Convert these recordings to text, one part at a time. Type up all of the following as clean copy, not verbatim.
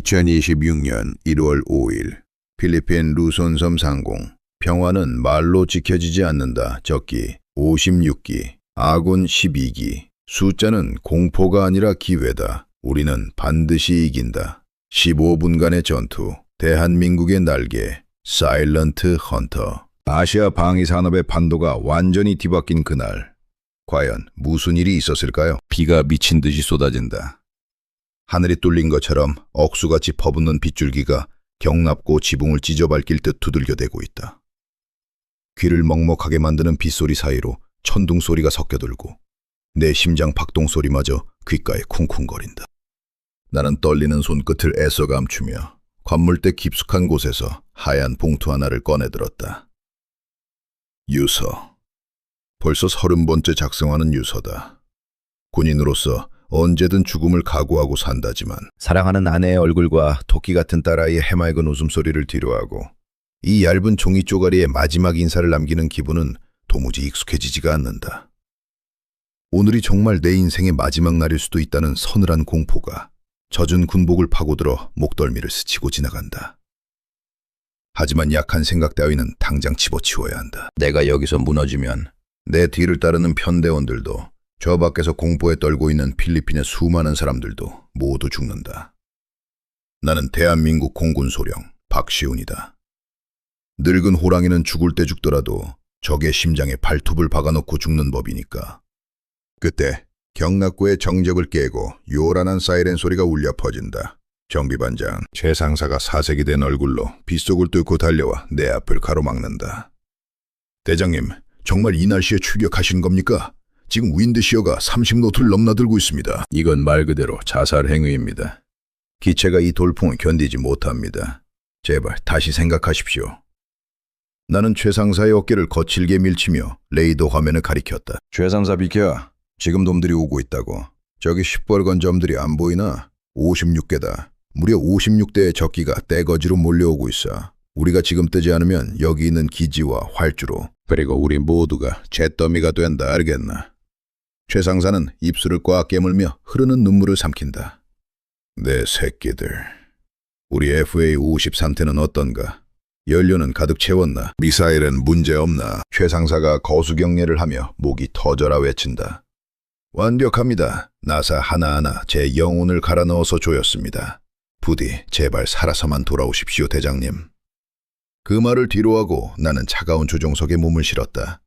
2026년 1월 5일 필리핀 루손섬 상공. 평화는 말로 지켜지지 않는다. 적기 56기, 아군 12기. 숫자는 공포가 아니라 기회다. 우리는 반드시 이긴다. 15분간의 전투. 대한민국의 날개. 사일런트 헌터. 아시아 방위 산업의 판도가 완전히 뒤바뀐 그날. 과연 무슨 일이 있었을까요? 비가 미친 듯이 쏟아진다. 하늘이 뚫린 것처럼 억수같이 퍼붓는 빗줄기가 경납고 지붕을 찢어밟힐 듯 두들겨대고 있다. 귀를 먹먹하게 만드는 빗소리 사이로 천둥 소리가 섞여들고 내 심장 박동 소리마저 귓가에 쿵쿵거린다. 나는 떨리는 손끝을 애써 감추며 관물대 깊숙한 곳에서 하얀 봉투 하나를 꺼내들었다. 유서. 벌써 30번째 작성하는 유서다. 군인으로서 언제든 죽음을 각오하고 산다지만 사랑하는 아내의 얼굴과 토끼 같은 딸아이의 해맑은 웃음소리를 뒤로하고 이 얇은 종이 쪼가리에 마지막 인사를 남기는 기분은 도무지 익숙해지지가 않는다. 오늘이 정말 내 인생의 마지막 날일 수도 있다는 서늘한 공포가 젖은 군복을 파고들어 목덜미를 스치고 지나간다. 하지만 약한 생각 따위는 당장 집어치워야 한다. 내가 여기서 무너지면 내 뒤를 따르는 편대원들도 저 밖에서 공포에 떨고 있는 필리핀의 수많은 사람들도 모두 죽는다. 나는 대한민국 공군 소령 박시훈이다. 늙은 호랑이는 죽을 때 죽더라도 적의 심장에 발톱을 박아놓고 죽는 법이니까. 그때 경락고의 정적을 깨고 요란한 사이렌 소리가 울려 퍼진다. 정비반장 최 상사가 사색이 된 얼굴로 빗속을 뚫고 달려와 내 앞을 가로막는다. 대장님, 정말 이 날씨에 출격하신 겁니까? 지금 윈드시어가 30노트를 넘나들고 있습니다. 이건 말 그대로 자살 행위입니다. 기체가 이 돌풍을 견디지 못합니다. 제발 다시 생각하십시오. 나는 최 상사의 어깨를 거칠게 밀치며 레이더 화면을 가리켰다. 최 상사 비켜. 지금 놈들이 오고 있다고. 저기 시뻘건 점들이 안 보이나? 56개다. 무려 56대의 적기가 떼거지로 몰려오고 있어. 우리가 지금 뜨지 않으면 여기 있는 기지와 활주로 그리고 우리 모두가 잿더미가 된다. 알겠나? 최 상사는 입술을 꽉 깨물며 흐르는 눈물을 삼킨다. 내 새끼들. 우리 FA-50 상태는 어떤가? 연료는 가득 채웠나? 미사일은 문제없나? 최 상사가 거수경례를 하며 목이 터져라 외친다. 완벽합니다. 나사 하나하나 제 영혼을 갈아 넣어서 조였습니다. 부디 제발 살아서만 돌아오십시오, 대장님. 그 말을 뒤로하고 나는 차가운 조종석에 몸을 실었다.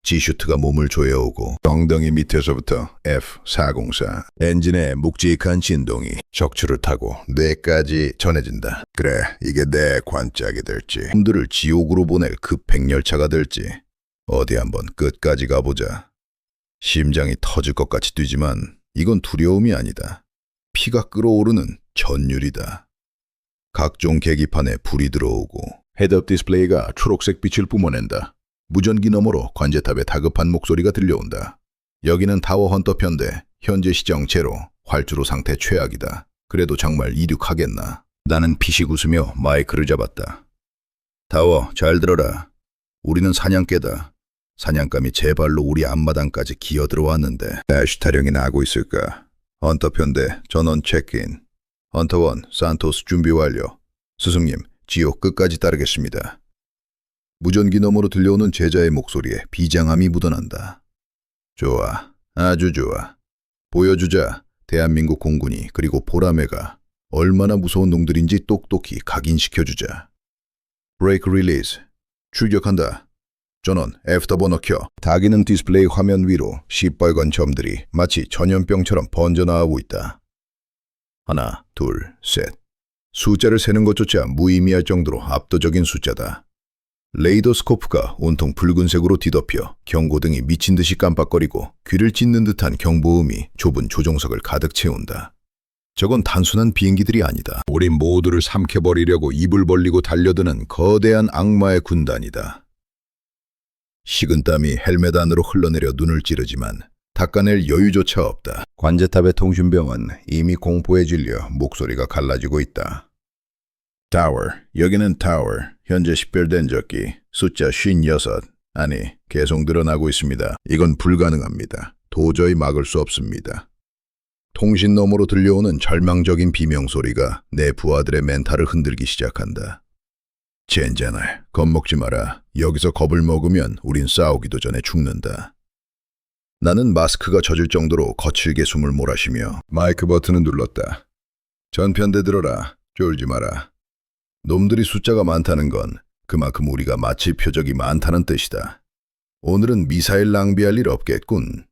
G슈트가 몸을 조여오고 엉덩이 밑에서부터 F404 엔진의 묵직한 진동이 척추를 타고 뇌까지 전해진다. 그래, 이게 내 관짝이 될지 놈들을 지옥으로 보낼 급행열차가 될지 어디 한번 끝까지 가보자. 심장이 터질 것 같이 뛰지만 이건 두려움이 아니다. 피가 끓어오르는 전율이다. 각종 계기판에 불이 들어오고 헤드업 디스플레이가 초록색 빛을 뿜어낸다. 무전기 너머로 관제탑의 다급한 목소리가 들려온다. 여기는 타워 헌터 편대, 현재 시정 제로, 활주로 상태 최악이다. 그래도 정말 이륙하겠나? 나는 피식 웃으며 마이크를 잡았다. 타워, 잘 들어라. 우리는 사냥개다. 사냥감이 제 발로 우리 앞마당까지 기어들어왔는데 애쉬 타령이 나고 있을까? 헌터 편대, 전원 체크인. 헌터원, 산토스 준비 완료. 스승님, 지옥 끝까지 따르겠습니다. 무전기 너머로 들려오는 제자의 목소리에 비장함이 묻어난다. 좋아, 아주 좋아. 보여주자. 대한민국 공군이 그리고 보라매가 얼마나 무서운 놈들인지 똑똑히 각인시켜주자. 브레이크 릴리즈. 출격한다. 전원 애프터버너 켜. 다기능 디스플레이 화면 위로 시뻘건 점들이 마치 전염병처럼 번져나오고 있다. 하나, 둘, 셋. 숫자를 세는 것조차 무의미할 정도로 압도적인 숫자다. 레이더 스코프가 온통 붉은색으로 뒤덮여 경고등이 미친 듯이 깜빡거리고 귀를 찢는 듯한 경보음이 좁은 조종석을 가득 채운다. 저건 단순한 비행기들이 아니다. 우리 모두를 삼켜버리려고 입을 벌리고 달려드는 거대한 악마의 군단이다. 식은땀이 헬멧 안으로 흘러내려 눈을 찌르지만 닦아낼 여유조차 없다. 관제탑의 통신병은 이미 공포에 질려 목소리가 갈라지고 있다. 타워, 여기는 타워. 현재 식별된 적기 숫자 56. 아니, 계속 늘어나고 있습니다. 이건 불가능합니다. 도저히 막을 수 없습니다. 통신 너머로 들려오는 절망적인 비명소리가 내 부하들의 멘탈을 흔들기 시작한다. 젠장을 겁먹지 마라. 여기서 겁을 먹으면 우린 싸우기도 전에 죽는다. 나는 마스크가 젖을 정도로 거칠게 숨을 몰아쉬며 마이크 버튼을 눌렀다. 전편대 들어라. 쫄지 마라. 놈들이 숫자가 많다는 건 그만큼 우리가 마칠 표적이 많다는 뜻이다. 오늘은 미사일 낭비할 일 없겠군.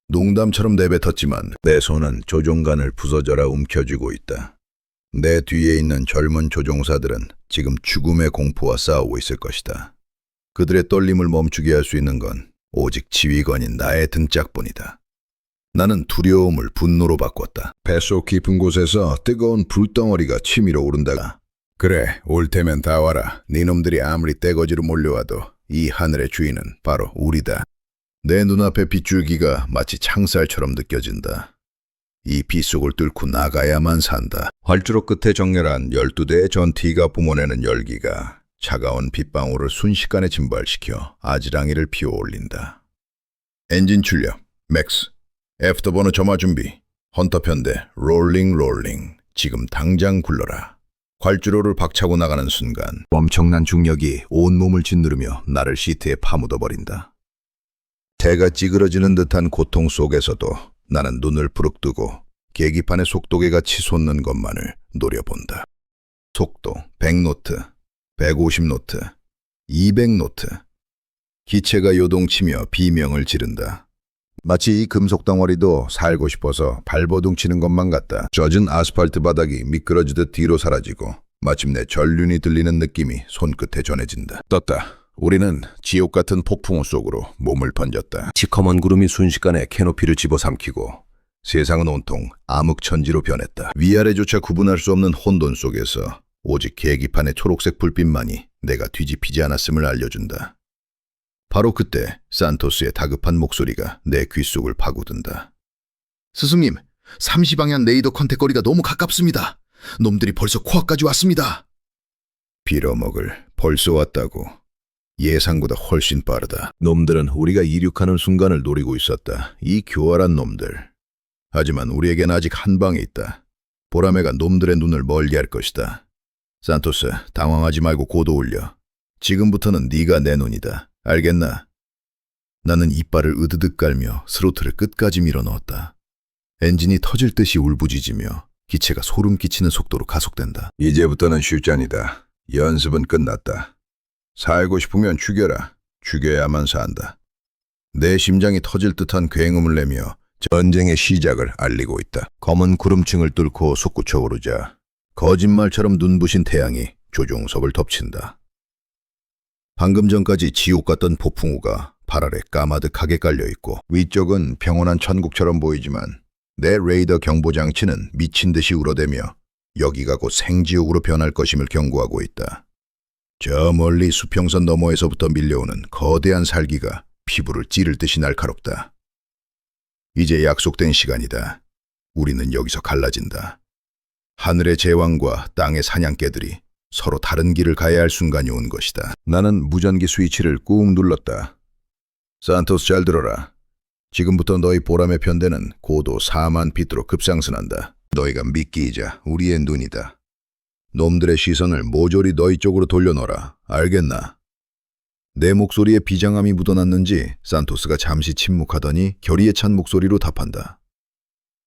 농담처럼 내뱉었지만 내 손은 조종관을 부서져라 움켜쥐고 있다. 내 뒤에 있는 젊은 조종사들은 지금 죽음의 공포와 싸우고 있을 것이다. 그들의 떨림을 멈추게 할 수 있는 건 오직 지휘관인 나의 등짝뿐이다. 나는 두려움을 분노로 바꿨다. 뱃속 깊은 곳에서 뜨거운 불덩어리가 치밀어 오른다. 그래, 올 테면 다 와라. 니놈들이 아무리 떼거지로 몰려와도 이 하늘의 주인은 바로 우리다. 내 눈앞의 빗줄기가 마치 창살처럼 느껴진다. 이 빗속을 뚫고 나가야만 산다. 활주로 끝에 정렬한 12대의 전티가 뿜어내는 열기가 차가운 빗방울을 순식간에 증발시켜 아지랑이를 피워올린다. 엔진 출력, 맥스. 애프터버너 점화 준비. 헌터 편대, 롤링. 지금 당장 굴러라. 활주로를 박차고 나가는 순간 엄청난 중력이 온몸을 짓누르며 나를 시트에 파묻어버린다. 대가 찌그러지는 듯한 고통 속에서도 나는 눈을 부릅뜨고 계기판의 속도계가 치솟는 것만을 노려본다. 속도 100노트, 150노트, 200노트. 기체가 요동치며 비명을 지른다. 마치 이 금속 덩어리도 살고 싶어서 발버둥 치는 것만 같다. 젖은 아스팔트 바닥이 미끄러지듯 뒤로 사라지고 마침내 전륜이 들리는 느낌이 손끝에 전해진다. 떴다. 우리는 지옥 같은 폭풍우 속으로 몸을 번졌다. 시커먼 구름이 순식간에 캐노피를 집어삼키고 세상은 온통 암흑천지로 변했다. 위아래조차 구분할 수 없는 혼돈 속에서 오직 계기판의 초록색 불빛만이 내가 뒤집히지 않았음을 알려준다. 바로 그때 산토스의 다급한 목소리가 내 귓속을 파고든다. 스승님, 30방향 레이더 컨택거리가 너무 가깝습니다. 놈들이 벌써 코앞까지 왔습니다. 빌어먹을, 벌써 왔다고. 예상보다 훨씬 빠르다. 놈들은 우리가 이륙하는 순간을 노리고 있었다. 이 교활한 놈들. 하지만 우리에겐 아직 한 방에 있다. 보라매가 놈들의 눈을 멀게 할 것이다. 산토스, 당황하지 말고 고도 올려. 지금부터는 네가 내 눈이다. 알겠나? 나는 이빨을 으드득 깔며 스로틀을 끝까지 밀어넣었다. 엔진이 터질 듯이 울부짖으며 기체가 소름 끼치는 속도로 가속된다. 이제부터는 슈짠이다. 연습은 끝났다. 살고 싶으면 죽여라. 죽여야만 산다. 내 심장이 터질 듯한 굉음을 내며 전쟁의 시작을 알리고 있다. 검은 구름층을 뚫고 솟구쳐 오르자 거짓말처럼 눈부신 태양이 조종석을 덮친다. 방금 전까지 지옥 같던 폭풍우가 발 아래 까마득하게 깔려있고 위쪽은 평온한 천국처럼 보이지만 내 레이더 경보장치는 미친 듯이 울어대며 여기가 곧 생지옥으로 변할 것임을 경고하고 있다. 저 멀리 수평선 너머에서부터 밀려오는 거대한 살기가 피부를 찌를 듯이 날카롭다. 이제 약속된 시간이다. 우리는 여기서 갈라진다. 하늘의 제왕과 땅의 사냥개들이 서로 다른 길을 가야 할 순간이 온 것이다. 나는 무전기 스위치를 꾹 눌렀다. 산토스 잘 들어라. 지금부터 너희 보람의 편대는 고도 4만 피트로 급상승한다. 너희가 미끼이자 우리의 눈이다. 놈들의 시선을 모조리 너희 쪽으로 돌려놓아라. 알겠나? 내 목소리에 비장함이 묻어났는지 산토스가 잠시 침묵하더니 결의에 찬 목소리로 답한다.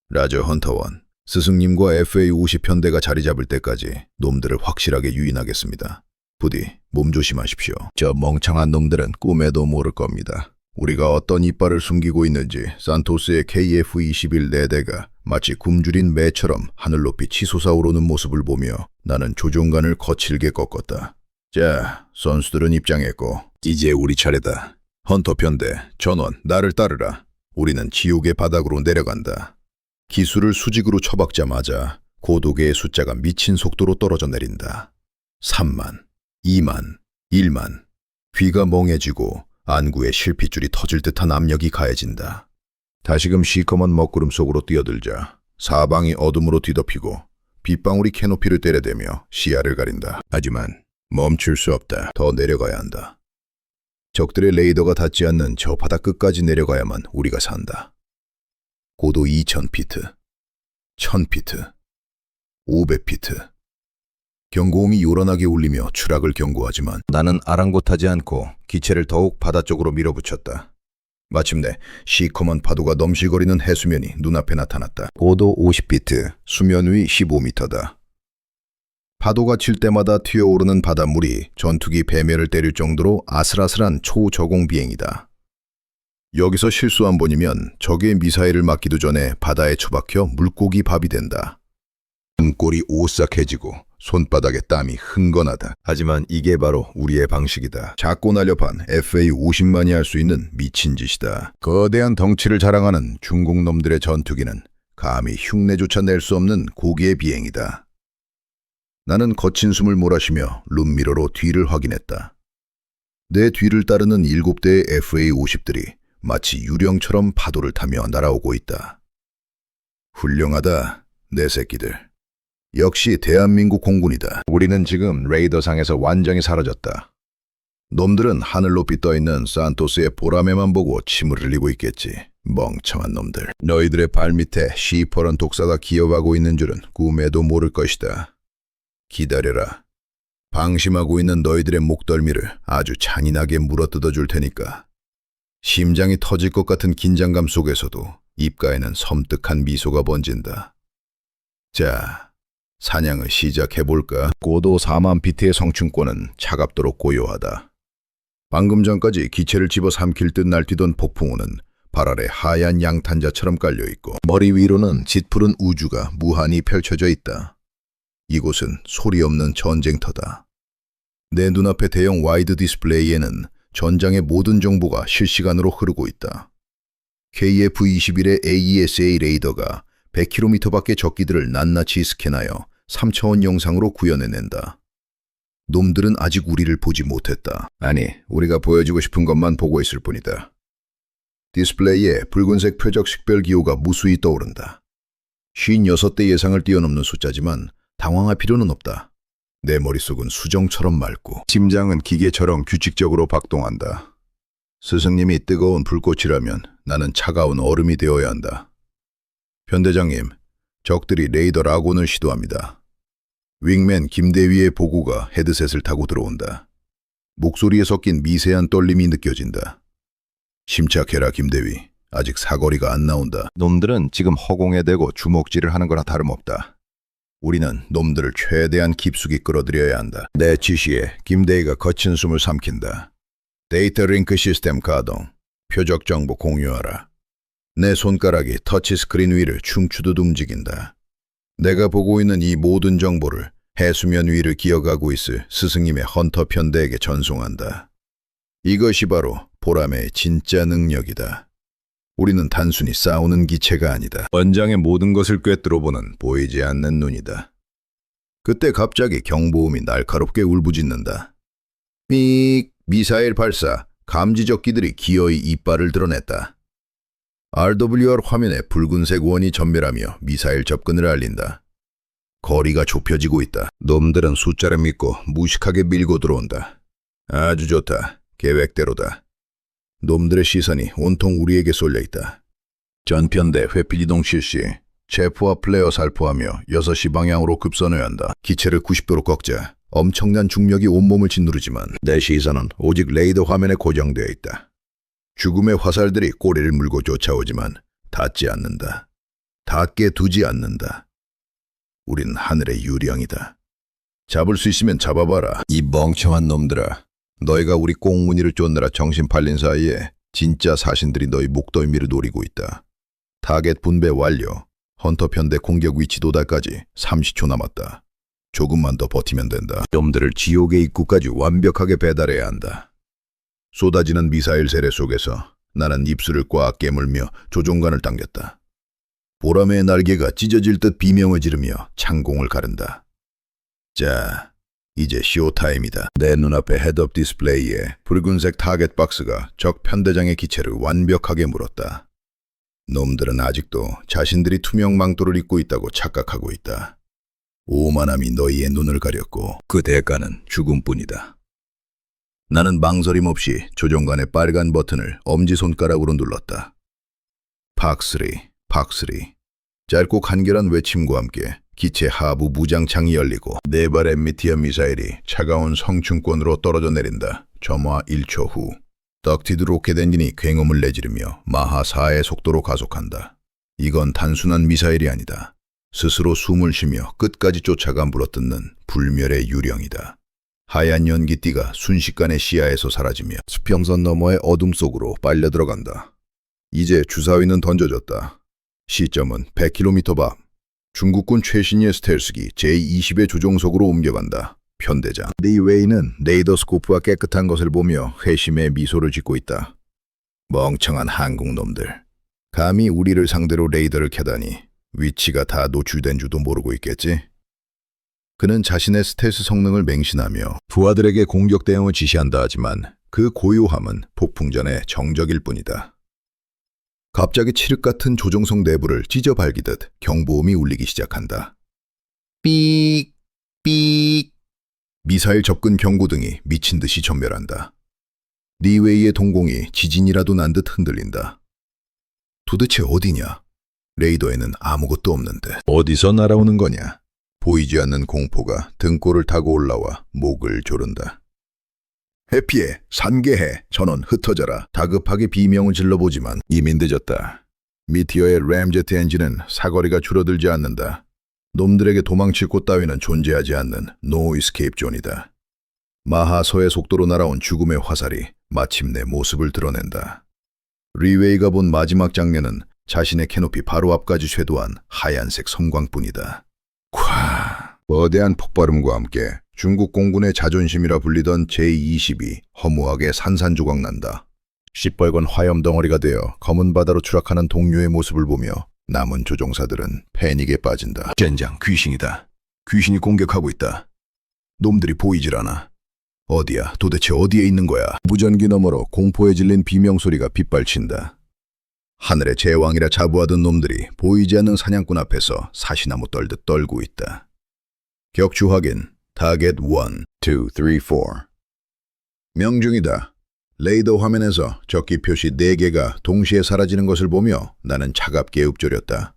라저 헌터원, 스승님과 FA-50편대가 자리 잡을 때까지 놈들을 확실하게 유인하겠습니다. 부디 몸 조심하십시오. 저 멍청한 놈들은 꿈에도 모를 겁니다. 우리가 어떤 이빨을 숨기고 있는지 산토스의 KF-21 4대가 마치 굶주린 매처럼 하늘 높이 치솟아 오르는 모습을 보며 나는 조종관을 거칠게 꺾었다. 자, 선수들은 입장했고 이제 우리 차례다. 헌터 편대, 전원, 나를 따르라. 우리는 지옥의 바닥으로 내려간다. 기술을 수직으로 처박자마자 고도계의 숫자가 미친 속도로 떨어져 내린다. 3만, 2만, 1만. 귀가 멍해지고 안구에 실핏줄이 터질 듯한 압력이 가해진다. 다시금 시커먼 먹구름 속으로 뛰어들자 사방이 어둠으로 뒤덮이고 빗방울이 캐노피를 때려대며 시야를 가린다. 하지만 멈출 수 없다. 더 내려가야 한다. 적들의 레이더가 닿지 않는 저 바다 끝까지 내려가야만 우리가 산다. 고도 2000피트. 1000피트, 500피트. 경고음이 요란하게 울리며 추락을 경고하지만 나는 아랑곳하지 않고 기체를 더욱 바다 쪽으로 밀어붙였다. 마침내 시커먼 파도가 넘실거리는 해수면이 눈앞에 나타났다. 고도 50피트, 수면 위 15m다. 파도가 칠 때마다 튀어오르는 바닷물이 전투기 배면을 때릴 정도로 아슬아슬한 초저공 비행이다. 여기서 실수 한 번이면 적의 미사일을 맞기도 전에 바다에 처박혀 물고기 밥이 된다. 등골이 오싹해지고 손바닥에 땀이 흥건하다. 하지만 이게 바로 우리의 방식이다. 작고 날렵한 FA-50만이 할 수 있는 미친 짓이다. 거대한 덩치를 자랑하는 중국 놈들의 전투기는 감히 흉내조차 낼 수 없는 고기의 비행이다. 나는 거친 숨을 몰아쉬며 룸미러로 뒤를 확인했다. 내 뒤를 따르는 7대의 FA-50들이 마치 유령처럼 파도를 타며 날아오고 있다. 훌륭하다, 내 새끼들. 역시 대한민국 공군이다. 우리는 지금 레이더상에서 완전히 사라졌다. 놈들은 하늘 높이 떠있는 산토스의 보라매만 보고 침을 흘리고 있겠지. 멍청한 놈들. 너희들의 발밑에 시퍼런 독사가 기어가고 있는 줄은 꿈에도 모를 것이다. 기다려라. 방심하고 있는 너희들의 목덜미를 아주 잔인하게 물어뜯어 줄 테니까. 심장이 터질 것 같은 긴장감 속에서도 입가에는 섬뜩한 미소가 번진다. 자, 사냥을 시작해볼까? 고도 4만 피트의 성층권은 차갑도록 고요하다. 방금 전까지 기체를 집어삼킬 듯 날뛰던 폭풍우는 발 아래 하얀 양탄자처럼 깔려있고 머리 위로는 짙푸른 우주가 무한히 펼쳐져 있다. 이곳은 소리 없는 전쟁터다. 내 눈앞의 대형 와이드 디스플레이에는 전장의 모든 정보가 실시간으로 흐르고 있다. KF-21의 AESA 레이더가 100km 밖의 적기들을 낱낱이 스캔하여 3차원 영상으로 구현해낸다. 놈들은 아직 우리를 보지 못했다. 아니, 우리가 보여주고 싶은 것만 보고 있을 뿐이다. 디스플레이에 붉은색 표적 식별기호가 무수히 떠오른다. 56대 예상을 뛰어넘는 숫자지만 당황할 필요는 없다. 내 머릿속은 수정처럼 맑고 심장은 기계처럼 규칙적으로 박동한다. 스승님이 뜨거운 불꽃이라면 나는 차가운 얼음이 되어야 한다. 편대장님, 적들이 레이더 락온을 시도합니다. 윙맨 김대위의 보고가 헤드셋을 타고 들어온다. 목소리에 섞인 미세한 떨림이 느껴진다. 침착해라 김대위. 아직 사거리가 안 나온다. 놈들은 지금 허공에 대고 주먹질을 하는 거나 다름없다. 우리는 놈들을 최대한 깊숙이 끌어들여야 한다. 내 지시에 김대위가 거친 숨을 삼킨다. 데이터 링크 시스템 가동. 표적 정보 공유하라. 내 손가락이 터치스크린 위를 춤추듯 움직인다. 내가 보고 있는 이 모든 정보를 해수면 위를 기어가고 있을 스승님의 헌터 편대에게 전송한다. 이것이 바로 보람의 진짜 능력이다. 우리는 단순히 싸우는 기체가 아니다. 원장의 모든 것을 꿰뚫어보는 보이지 않는 눈이다. 그때 갑자기 경보음이 날카롭게 울부짖는다. 삑! 미사일 발사. 감지적기들이 기어이 이빨을 드러냈다. RWR 화면에 붉은색 원이 전멸하며 미사일 접근을 알린다. 거리가 좁혀지고 있다. 놈들은 숫자를 믿고 무식하게 밀고 들어온다. 아주 좋다. 계획대로다. 놈들의 시선이 온통 우리에게 쏠려있다. 전편대 회피이동 실시. 체프와 플레어 살포하며 6시 방향으로 급선해야 한다. 기체를 90도로 꺾자. 엄청난 중력이 온몸을 짓누르지만 내 시선은 오직 레이더 화면에 고정되어 있다. 죽음의 화살들이 꼬리를 물고 쫓아오지만 닿지 않는다. 닿게 두지 않는다. 우린 하늘의 유령이다. 잡을 수 있으면 잡아봐라. 이 멍청한 놈들아. 너희가 우리 꽁무니를 쫓느라 정신 팔린 사이에 진짜 사신들이 너희 목덜미를 노리고 있다. 타겟 분배 완료. 헌터 편대 공격 위치 도달까지 30초 남았다. 조금만 더 버티면 된다. 놈들을 지옥의 입구까지 완벽하게 배달해야 한다. 쏟아지는 미사일 세례 속에서 나는 입술을 꽉 깨물며 조종관을 당겼다. 보람의 날개가 찢어질 듯 비명을 지르며 창공을 가른다. 자, 이제 쇼타임이다. 내 눈앞의 헤드업 디스플레이에 붉은색 타겟 박스가 적 편대장의 기체를 완벽하게 물었다. 놈들은 아직도 자신들이 투명 망토를 입고 있다고 착각하고 있다. 오만함이 너희의 눈을 가렸고 그 대가는 죽음뿐이다. 나는 망설임 없이 조종관의 빨간 버튼을 엄지손가락으로 눌렀다. 팍3, 팍3. 짧고 간결한 외침과 함께 기체 하부 무장창이 열리고 4발의 미티어 미사일이 차가운 성층권으로 떨어져 내린다. 점화 1초 후 덕티드 로켓 엔진이 굉음을 내지르며 마하 4의 속도로 가속한다. 이건 단순한 미사일이 아니다. 스스로 숨을 쉬며 끝까지 쫓아가 물어뜯는 불멸의 유령이다. 하얀 연기띠가 순식간에 시야에서 사라지며 수평선 너머의 어둠 속으로 빨려 들어간다. 이제 주사위는 던져졌다. 시점은 100km 밖. 중국군 최신의 스텔스기 J-20의 조종석으로 옮겨간다. 편대장 리 웨이는 레이더 스코프와 깨끗한 것을 보며 회심의 미소를 짓고 있다. 멍청한 한국놈들. 감히 우리를 상대로 레이더를 켜다니 위치가 다 노출된 줄도 모르고 있겠지? 그는 자신의 스텔스 성능을 맹신하며 부하들에게 공격 대응을 지시한다 하지만 그 고요함은 폭풍전의 정적일 뿐이다. 갑자기 칠흑 같은 조종석 내부를 찢어 발기듯 경보음이 울리기 시작한다. 삐익 삐익. 미사일 접근 경고등이 미친 듯이 전멸한다. 리웨이의 동공이 지진이라도 난 듯 흔들린다. 도대체 어디냐? 레이더에는 아무것도 없는데 어디서 날아오는 거냐? 보이지 않는 공포가 등골을 타고 올라와 목을 조른다. 해피해, 산계해, 전원 흩어져라. 다급하게 비명을 질러보지만 이미 늦었다. 미티어의 램제트 엔진은 사거리가 줄어들지 않는다. 놈들에게 도망칠 곳 따위는 존재하지 않는 노 이스케이프 존이다. 마하서의 속도로 날아온 죽음의 화살이 마침내 모습을 드러낸다. 리웨이가 본 마지막 장면은 자신의 캐노피 바로 앞까지 쇄도한 하얀색 섬광뿐이다. 콱! 거대한 폭발음과 함께 중국 공군의 자존심이라 불리던 J-22이 허무하게 산산조각난다. 시뻘건 화염덩어리가 되어 검은 바다로 추락하는 동료의 모습을 보며 남은 조종사들은 패닉에 빠진다. 젠장, 귀신이다. 귀신이 공격하고 있다. 놈들이 보이질 않아. 어디야? 도대체 어디에 있는 거야? 무전기 너머로 공포에 질린 비명소리가 빗발친다. 하늘의 제왕이라 자부하던 놈들이 보이지 않는 사냥꾼 앞에서 사시나무 떨듯 떨고 있다. 격추 확인. 타겟 1, 2, 3, 4. 명중이다. 레이더 화면에서 적기 표시 4개가 동시에 사라지는 것을 보며 나는 차갑게 읊조렸다.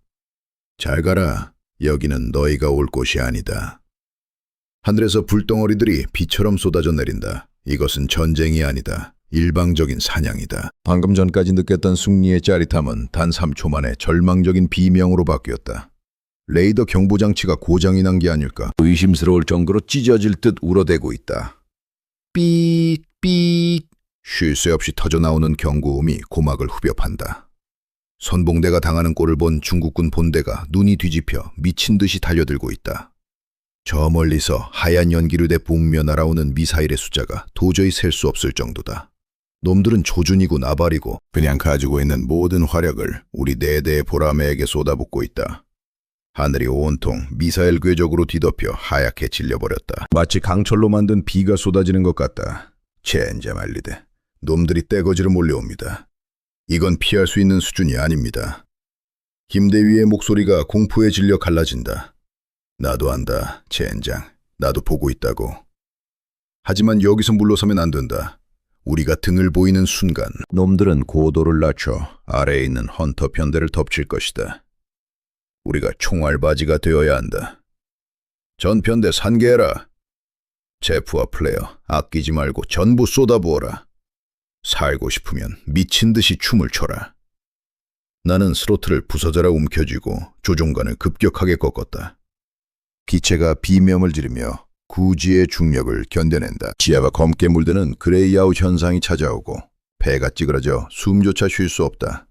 잘 가라. 여기는 너희가 올 곳이 아니다. 하늘에서 불덩어리들이 비처럼 쏟아져 내린다. 이것은 전쟁이 아니다. 일방적인 사냥이다. 방금 전까지 느꼈던 승리의 짜릿함은 단 3초 만에 절망적인 비명으로 바뀌었다. 레이더 경보장치가 고장이 난 게 아닐까? 의심스러울 정도로 찢어질 듯 울어대고 있다. 삐, 삐. 쉴 새 없이 터져나오는 경고음이 고막을 후벼 판다. 선봉대가 당하는 꼴을 본 중국군 본대가 눈이 뒤집혀 미친 듯이 달려들고 있다. 저 멀리서 하얀 연기를 대 붕며 날아오는 미사일의 숫자가 도저히 셀 수 없을 정도다. 놈들은 조준이고 나발이고 그냥 가지고 있는 모든 화력을 우리 4대의 보라매에게 쏟아붓고 있다. 하늘이 온통 미사일 궤적으로 뒤덮여 하얗게 질려버렸다. 마치 강철로 만든 비가 쏟아지는 것 같다. 젠제 말리대. 놈들이 떼거지로 몰려옵니다. 이건 피할 수 있는 수준이 아닙니다. 김대위의 목소리가 공포에 질려 갈라진다. 나도 안다, 젠장. 나도 보고 있다고. 하지만 여기서 물러서면 안 된다. 우리가 등을 보이는 순간 놈들은 고도를 낮춰 아래에 있는 헌터 편대를 덮칠 것이다. 우리가 총알바지가 되어야 한다. 전 편대 산계해라. 제프와 플레어 아끼지 말고 전부 쏟아부어라. 살고 싶으면 미친 듯이 춤을 춰라. 나는 스로틀을 부서져라 움켜쥐고 조종관을 급격하게 꺾었다. 기체가 비명을 지르며 구지의 중력을 견뎌낸다. 지하가 검게 물드는 그레이아웃 현상이 찾아오고 배가 찌그러져 숨조차 쉴 수 없다.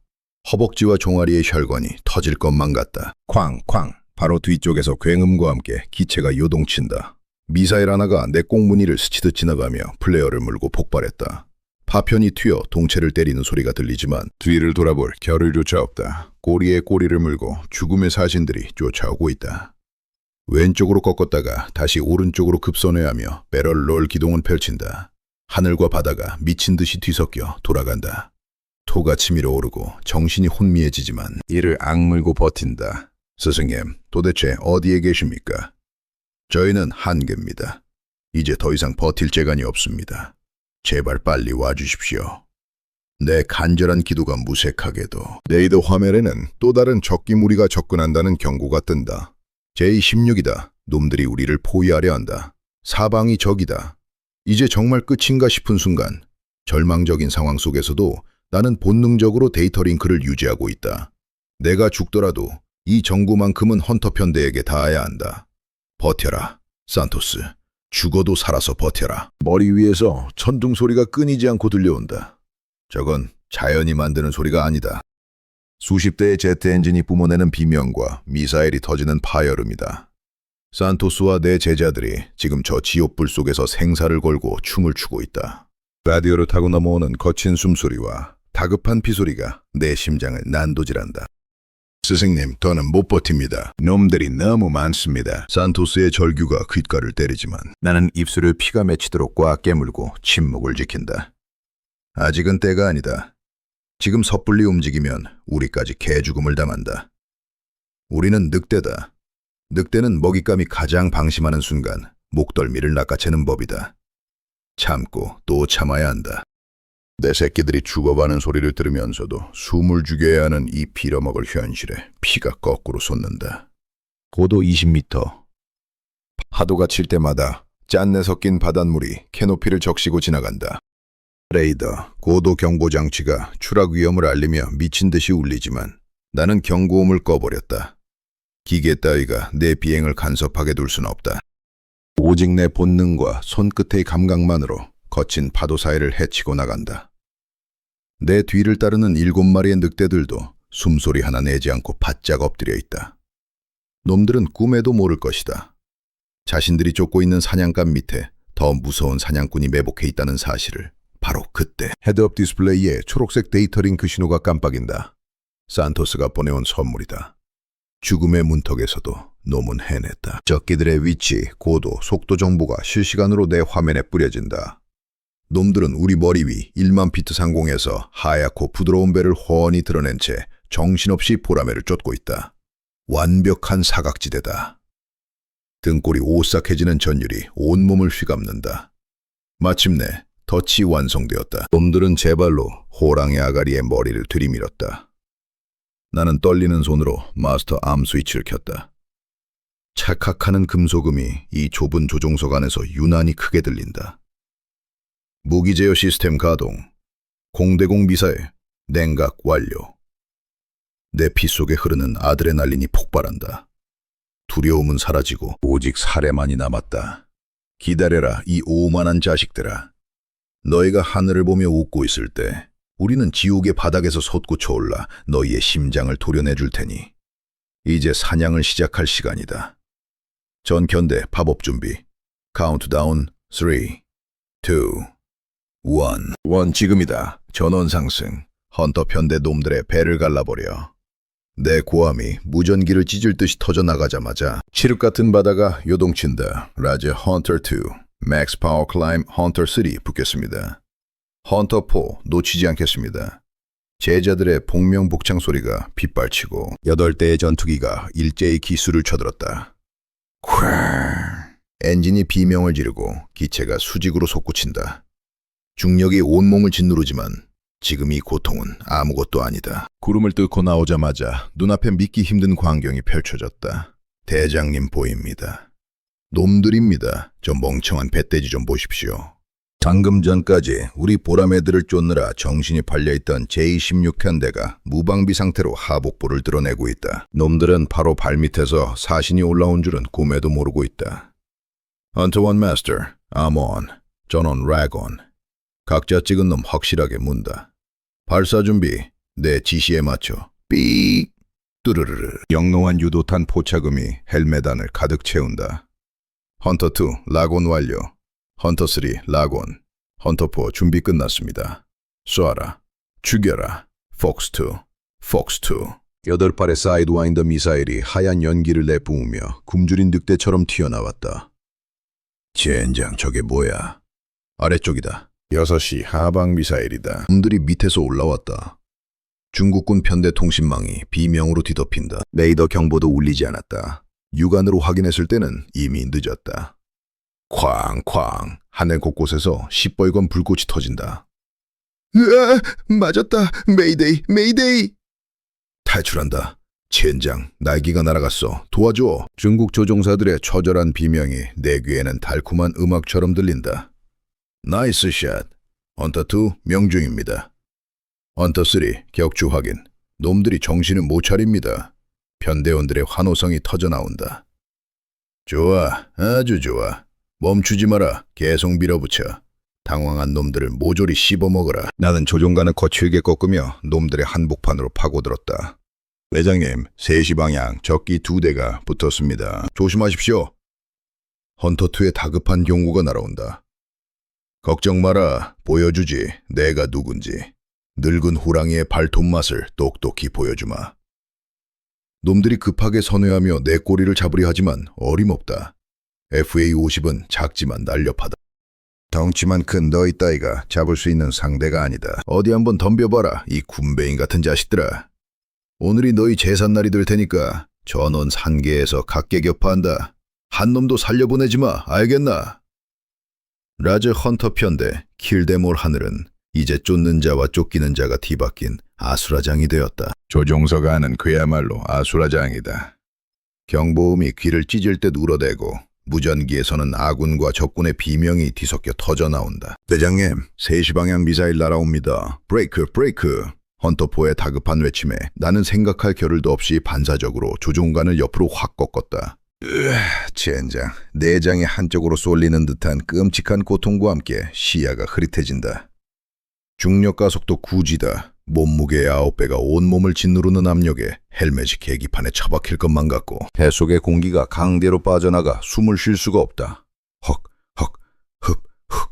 허벅지와 종아리의 혈관이 터질 것만 같다. 쾅쾅. 바로 뒤쪽에서 굉음과 함께 기체가 요동친다. 미사일 하나가 내 꽁무니를 스치듯 지나가며 플레어를 물고 폭발했다. 파편이 튀어 동체를 때리는 소리가 들리지만 뒤를 돌아볼 겨를조차 없다. 꼬리에 꼬리를 물고 죽음의 사신들이 쫓아오고 있다. 왼쪽으로 꺾었다가 다시 오른쪽으로 급선회하며 배럴 롤 기동을 펼친다. 하늘과 바다가 미친 듯이 뒤섞여 돌아간다. 토같이 밀어오르고 정신이 혼미해지지만 이를 악물고 버틴다. 스승님, 도대체 어디에 계십니까? 저희는 한계입니다. 이제 더 이상 버틸 재간이 없습니다. 제발 빨리 와주십시오. 내 간절한 기도가 무색하게도 레이더 화면에는 또 다른 적기 무리가 접근한다는 경고가 뜬다. 제16이다. 놈들이 우리를 포위하려 한다. 사방이 적이다. 이제 정말 끝인가 싶은 순간 절망적인 상황 속에서도 나는 본능적으로 데이터 링크를 유지하고 있다. 내가 죽더라도 이 정보만큼은 헌터 편대에게 닿아야 한다. 버텨라, 산토스. 죽어도 살아서 버텨라. 머리 위에서 천둥 소리가 끊이지 않고 들려온다. 저건 자연이 만드는 소리가 아니다. 수십 대의 제트 엔진이 뿜어내는 비명과 미사일이 터지는 파열음이다. 산토스와 내 제자들이 지금 저 지옥불 속에서 생사를 걸고 춤을 추고 있다. 라디오를 타고 넘어오는 거친 숨소리와 다급한 피소리가 내 심장을 난도질한다. 스승님, 더는 못 버팁니다. 놈들이 너무 많습니다. 산토스의 절규가 귓가를 때리지만 나는 입술을 피가 맺히도록 꽉 깨물고 침묵을 지킨다. 아직은 때가 아니다. 지금 섣불리 움직이면 우리까지 개죽음을 당한다. 우리는 늑대다. 늑대는 먹잇감이 가장 방심하는 순간 목덜미를 낚아채는 법이다. 참고 또 참아야 한다. 내 새끼들이 죽어가는 소리를 들으면서도 숨을 죽여야 하는 이 빌어먹을 현실에 피가 거꾸로 솟는다. 고도 20m. 파도가 칠 때마다 짠내 섞인 바닷물이 캐노피를 적시고 지나간다. 레이더, 고도 경보 장치가 추락 위험을 알리며 미친 듯이 울리지만 나는 경고음을 꺼버렸다. 기계 따위가 내 비행을 간섭하게 둘 순 없다. 오직 내 본능과 손끝의 감각만으로 거친 파도 사이를 헤치고 나간다. 내 뒤를 따르는 7마리의 늑대들도 숨소리 하나 내지 않고 바짝 엎드려 있다. 놈들은 꿈에도 모를 것이다. 자신들이 쫓고 있는 사냥감 밑에 더 무서운 사냥꾼이 매복해 있다는 사실을. 바로 그때 헤드업 디스플레이에 초록색 데이터 링크 신호가 깜빡인다. 산토스가 보내온 선물이다. 죽음의 문턱에서도 놈은 해냈다. 적기들의 위치, 고도, 속도 정보가 실시간으로 내 화면에 뿌려진다. 놈들은 우리 머리 위 1만 피트 상공에서 하얗고 부드러운 배를 훤히 드러낸 채 정신없이 보라매를 쫓고 있다. 완벽한 사각지대다. 등골이 오싹해지는 전율이 온몸을 휘감는다. 마침내 덫이 완성되었다. 놈들은 제 발로 호랑이 아가리의 머리를 들이밀었다. 나는 떨리는 손으로 마스터 암 스위치를 켰다. 찰칵하는 금속음이 이 좁은 조종석 안에서 유난히 크게 들린다. 무기 제어 시스템 가동, 공대공 미사일, 냉각 완료. 내 피 속에 흐르는 아드레날린이 폭발한다. 두려움은 사라지고 오직 살해만이 남았다. 기다려라, 이 오만한 자식들아. 너희가 하늘을 보며 웃고 있을 때 우리는 지옥의 바닥에서 솟구쳐 올라 너희의 심장을 도려내줄 테니 이제 사냥을 시작할 시간이다. 전견대 팝업 준비. 카운트다운 3, 2, 1. 지금이다. 전원 상승. 헌터 편대 놈들의 배를 갈라버려. 내 고함이 무전기를 찢을 듯이 터져나가자마자 칠흑 같은 바다가 요동친다. 라즈 헌터 2, 맥스 파워 클라임 헌터 3 붙겠습니다. 헌터 4 놓치지 않겠습니다. 제자들의 복명복창 소리가 빗발치고 8대의 전투기가 일제히 기수를 쳐들었다. 쾅! 엔진이 비명을 지르고 기체가 수직으로 솟구친다. 중력이 온몸을 짓누르지만 지금 이 고통은 아무것도 아니다. 구름을 뚫고 나오자마자 눈앞에 믿기 힘든 광경이 펼쳐졌다. 대장님 보입니다. 놈들입니다. 저 멍청한 배돼지 좀 보십시오. 방금 전까지 우리 보라매들을 쫓느라 정신이 팔려있던 제16편대가 무방비 상태로 하복부를 드러내고 있다. 놈들은 바로 발밑에서 사신이 올라온 줄은 꿈에도 모르고 있다. 헌터 원 마스터, 암온, 전원 래곤. 각자 찍은 놈 확실하게 문다. 발사 준비, 내 지시에 맞춰. 삐익! 뚜르르르. 영롱한 유도탄 포착음이 헬멧 안을 가득 채운다. 헌터 2, 라곤 완료. 헌터 3, 라곤. 헌터 4 준비 끝났습니다. 쏴라. 죽여라. 폭스 2, 폭스 2. 8발의 사이드와인더 미사일이 하얀 연기를 내뿜으며 굶주린 늑대처럼 튀어나왔다. 젠장, 저게 뭐야? 아래쪽이다. 6시 하방 미사일이다. 놈들이 밑에서 올라왔다. 중국군 편대 통신망이 비명으로 뒤덮인다. 레이더 경보도 울리지 않았다. 육안으로 확인했을 때는 이미 늦었다. 쾅쾅 하늘 곳곳에서 시뻘건 불꽃이 터진다. 으아, 맞았다. 메이데이, 메이데이. 탈출한다. 젠장, 날개가 날아갔어. 도와줘. 중국 조종사들의 처절한 비명이 내 귀에는 달콤한 음악처럼 들린다. 나이스 샷. 헌터2 명중입니다. 헌터3 격추 확인. 놈들이 정신을 못 차립니다. 편대원들의 환호성이 터져나온다. 좋아, 아주 좋아. 멈추지 마라. 계속 밀어붙여. 당황한 놈들을 모조리 씹어먹어라. 나는 조종관을 거칠게 꺾으며 놈들의 한복판으로 파고들었다. 대장님, 3시 방향 적기 2대가 붙었습니다. 조심하십시오. 헌터2의 다급한 경고가 날아온다. 걱정 마라. 보여주지. 내가 누군지. 늙은 호랑이의 발톱맛을 똑똑히 보여주마. 놈들이 급하게 선회하며 내 꼬리를 잡으려 하지만 어림없다. FA-50은 작지만 날렵하다. 덩치만 큰 너희 따위가 잡을 수 있는 상대가 아니다. 어디 한번 덤벼봐라, 이 군배인 같은 자식들아. 오늘이 너희 제삿날이 될 테니까 전원 산계에서 각계격파한다. 한 놈도 살려보내지 마, 알겠나? 라즈 헌터 편대 킬데몰 하늘은 이제 쫓는 자와 쫓기는 자가 뒤바뀐 아수라장이 되었다. 조종서가는 그야말로 아수라장이다. 경보음이 귀를 찢을 듯 울어대고 무전기에서는 아군과 적군의 비명이 뒤섞여 터져나온다. 대장님, 3시 방향 미사일 날아옵니다. 브레이크, 브레이크. 헌터포의 다급한 외침에 나는 생각할 겨를도 없이 반사적으로 조종관을 옆으로 확 꺾었다. 젠장, 내장이 한쪽으로 쏠리는 듯한 끔찍한 고통과 함께 시야가 흐릿해진다. 중력과 속도 구지다. 몸무게의 9배가 온몸을 짓누르는 압력에 헬멧이 계기판에 처박힐 것만 같고 뱃속의 공기가 강대로 빠져나가 숨을 쉴 수가 없다. 헉, 헉, 흡, 흡.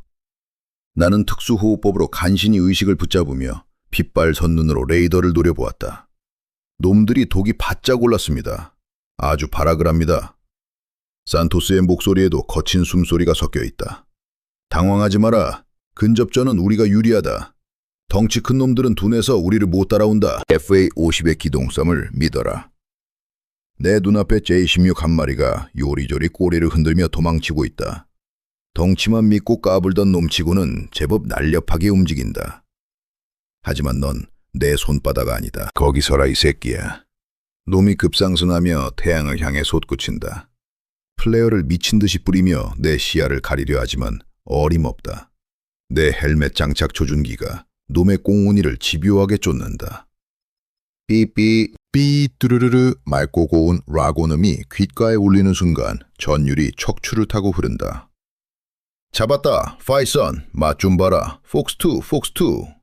나는 특수호흡법으로 간신히 의식을 붙잡으며 핏발 선눈으로 레이더를 노려보았다. 놈들이 독이 바짝 올랐습니다. 아주 발악을 합니다. 산토스의 목소리에도 거친 숨소리가 섞여 있다. 당황하지 마라. 근접전은 우리가 유리하다. 덩치 큰 놈들은 둔해서 우리를 못 따라온다. FA-50의 기동성을 믿어라. 내 눈앞에 J-16 한 마리가 요리조리 꼬리를 흔들며 도망치고 있다. 덩치만 믿고 까불던 놈치고는 제법 날렵하게 움직인다. 하지만 넌 내 손바닥 아니다. 거기 서라 이 새끼야. 놈이 급상승하며 태양을 향해 솟구친다. 플레어를 미친 듯이 뿌리며 내 시야를 가리려 하지만 어림없다. 내 헬멧 장착 조준기가 놈의 꽁무니를 집요하게 쫓는다. 삐삐 삐뚜르르르 맑고 고운 라고음이 귓가에 울리는 순간 전율이 척추를 타고 흐른다. 잡았다. 파이선. 맛 좀 봐라. 폭스2, 폭스2.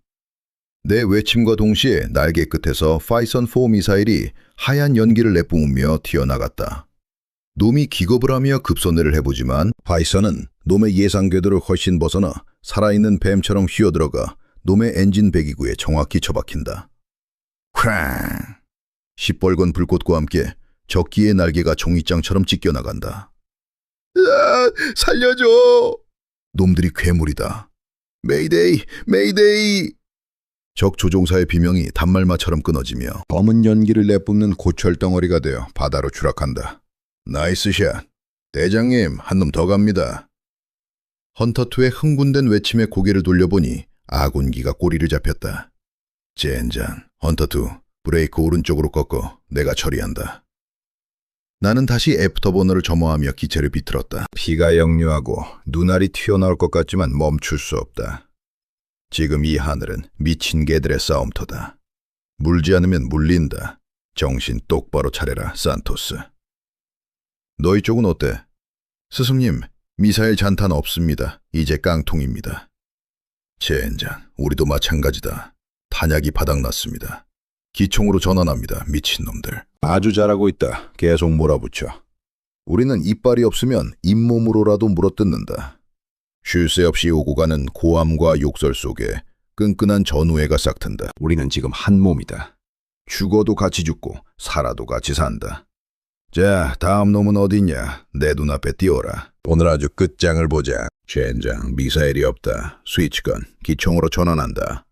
내 외침과 동시에 날개 끝에서 파이선4 미사일이 하얀 연기를 내뿜으며 튀어나갔다. 놈이 기겁을 하며 급선회를 해보지만 파이선은 놈의 예상 궤도를 훨씬 벗어나 살아있는 뱀처럼 휘어들어가 놈의 엔진 배기구에 정확히 처박힌다. 쾅! 시뻘건 불꽃과 함께 적기의 날개가 종이장처럼 찢겨나간다. 으아! 살려줘! 놈들이 괴물이다. 메이데이! 메이데이! 적 조종사의 비명이 단말마처럼 끊어지며 검은 연기를 내뿜는 고철 덩어리가 되어 바다로 추락한다. 나이스 샷. 대장님, 한 놈 더 갑니다. 헌터2의 흥분된 외침에 고개를 돌려보니 아군기가 꼬리를 잡혔다. 젠장, 헌터2, 브레이크 오른쪽으로 꺾어. 내가 처리한다. 나는 다시 애프터버너를 점화하며 기체를 비틀었다. 피가 역류하고 눈알이 튀어나올 것 같지만 멈출 수 없다. 지금 이 하늘은 미친 개들의 싸움터다. 물지 않으면 물린다. 정신 똑바로 차려라, 산토스. 너희 쪽은 어때? 스승님, 미사일 잔탄 없습니다. 이제 깡통입니다. 젠장, 우리도 마찬가지다. 탄약이 바닥났습니다. 기총으로 전환합니다, 미친놈들. 아주 잘하고 있다. 계속 몰아붙여. 우리는 이빨이 없으면 잇몸으로라도 물어뜯는다. 쉴 새 없이 오고 가는 고함과 욕설 속에 끈끈한 전우애가 싹튼다. 우리는 지금 한 몸이다. 죽어도 같이 죽고 살아도 같이 산다. 자, 다음 놈은 어디냐? 내 눈앞에 띄워라. 오늘 아주 끝장을 보자. 젠장, 미사일이 없다. 스위치건, 기총으로 전환한다.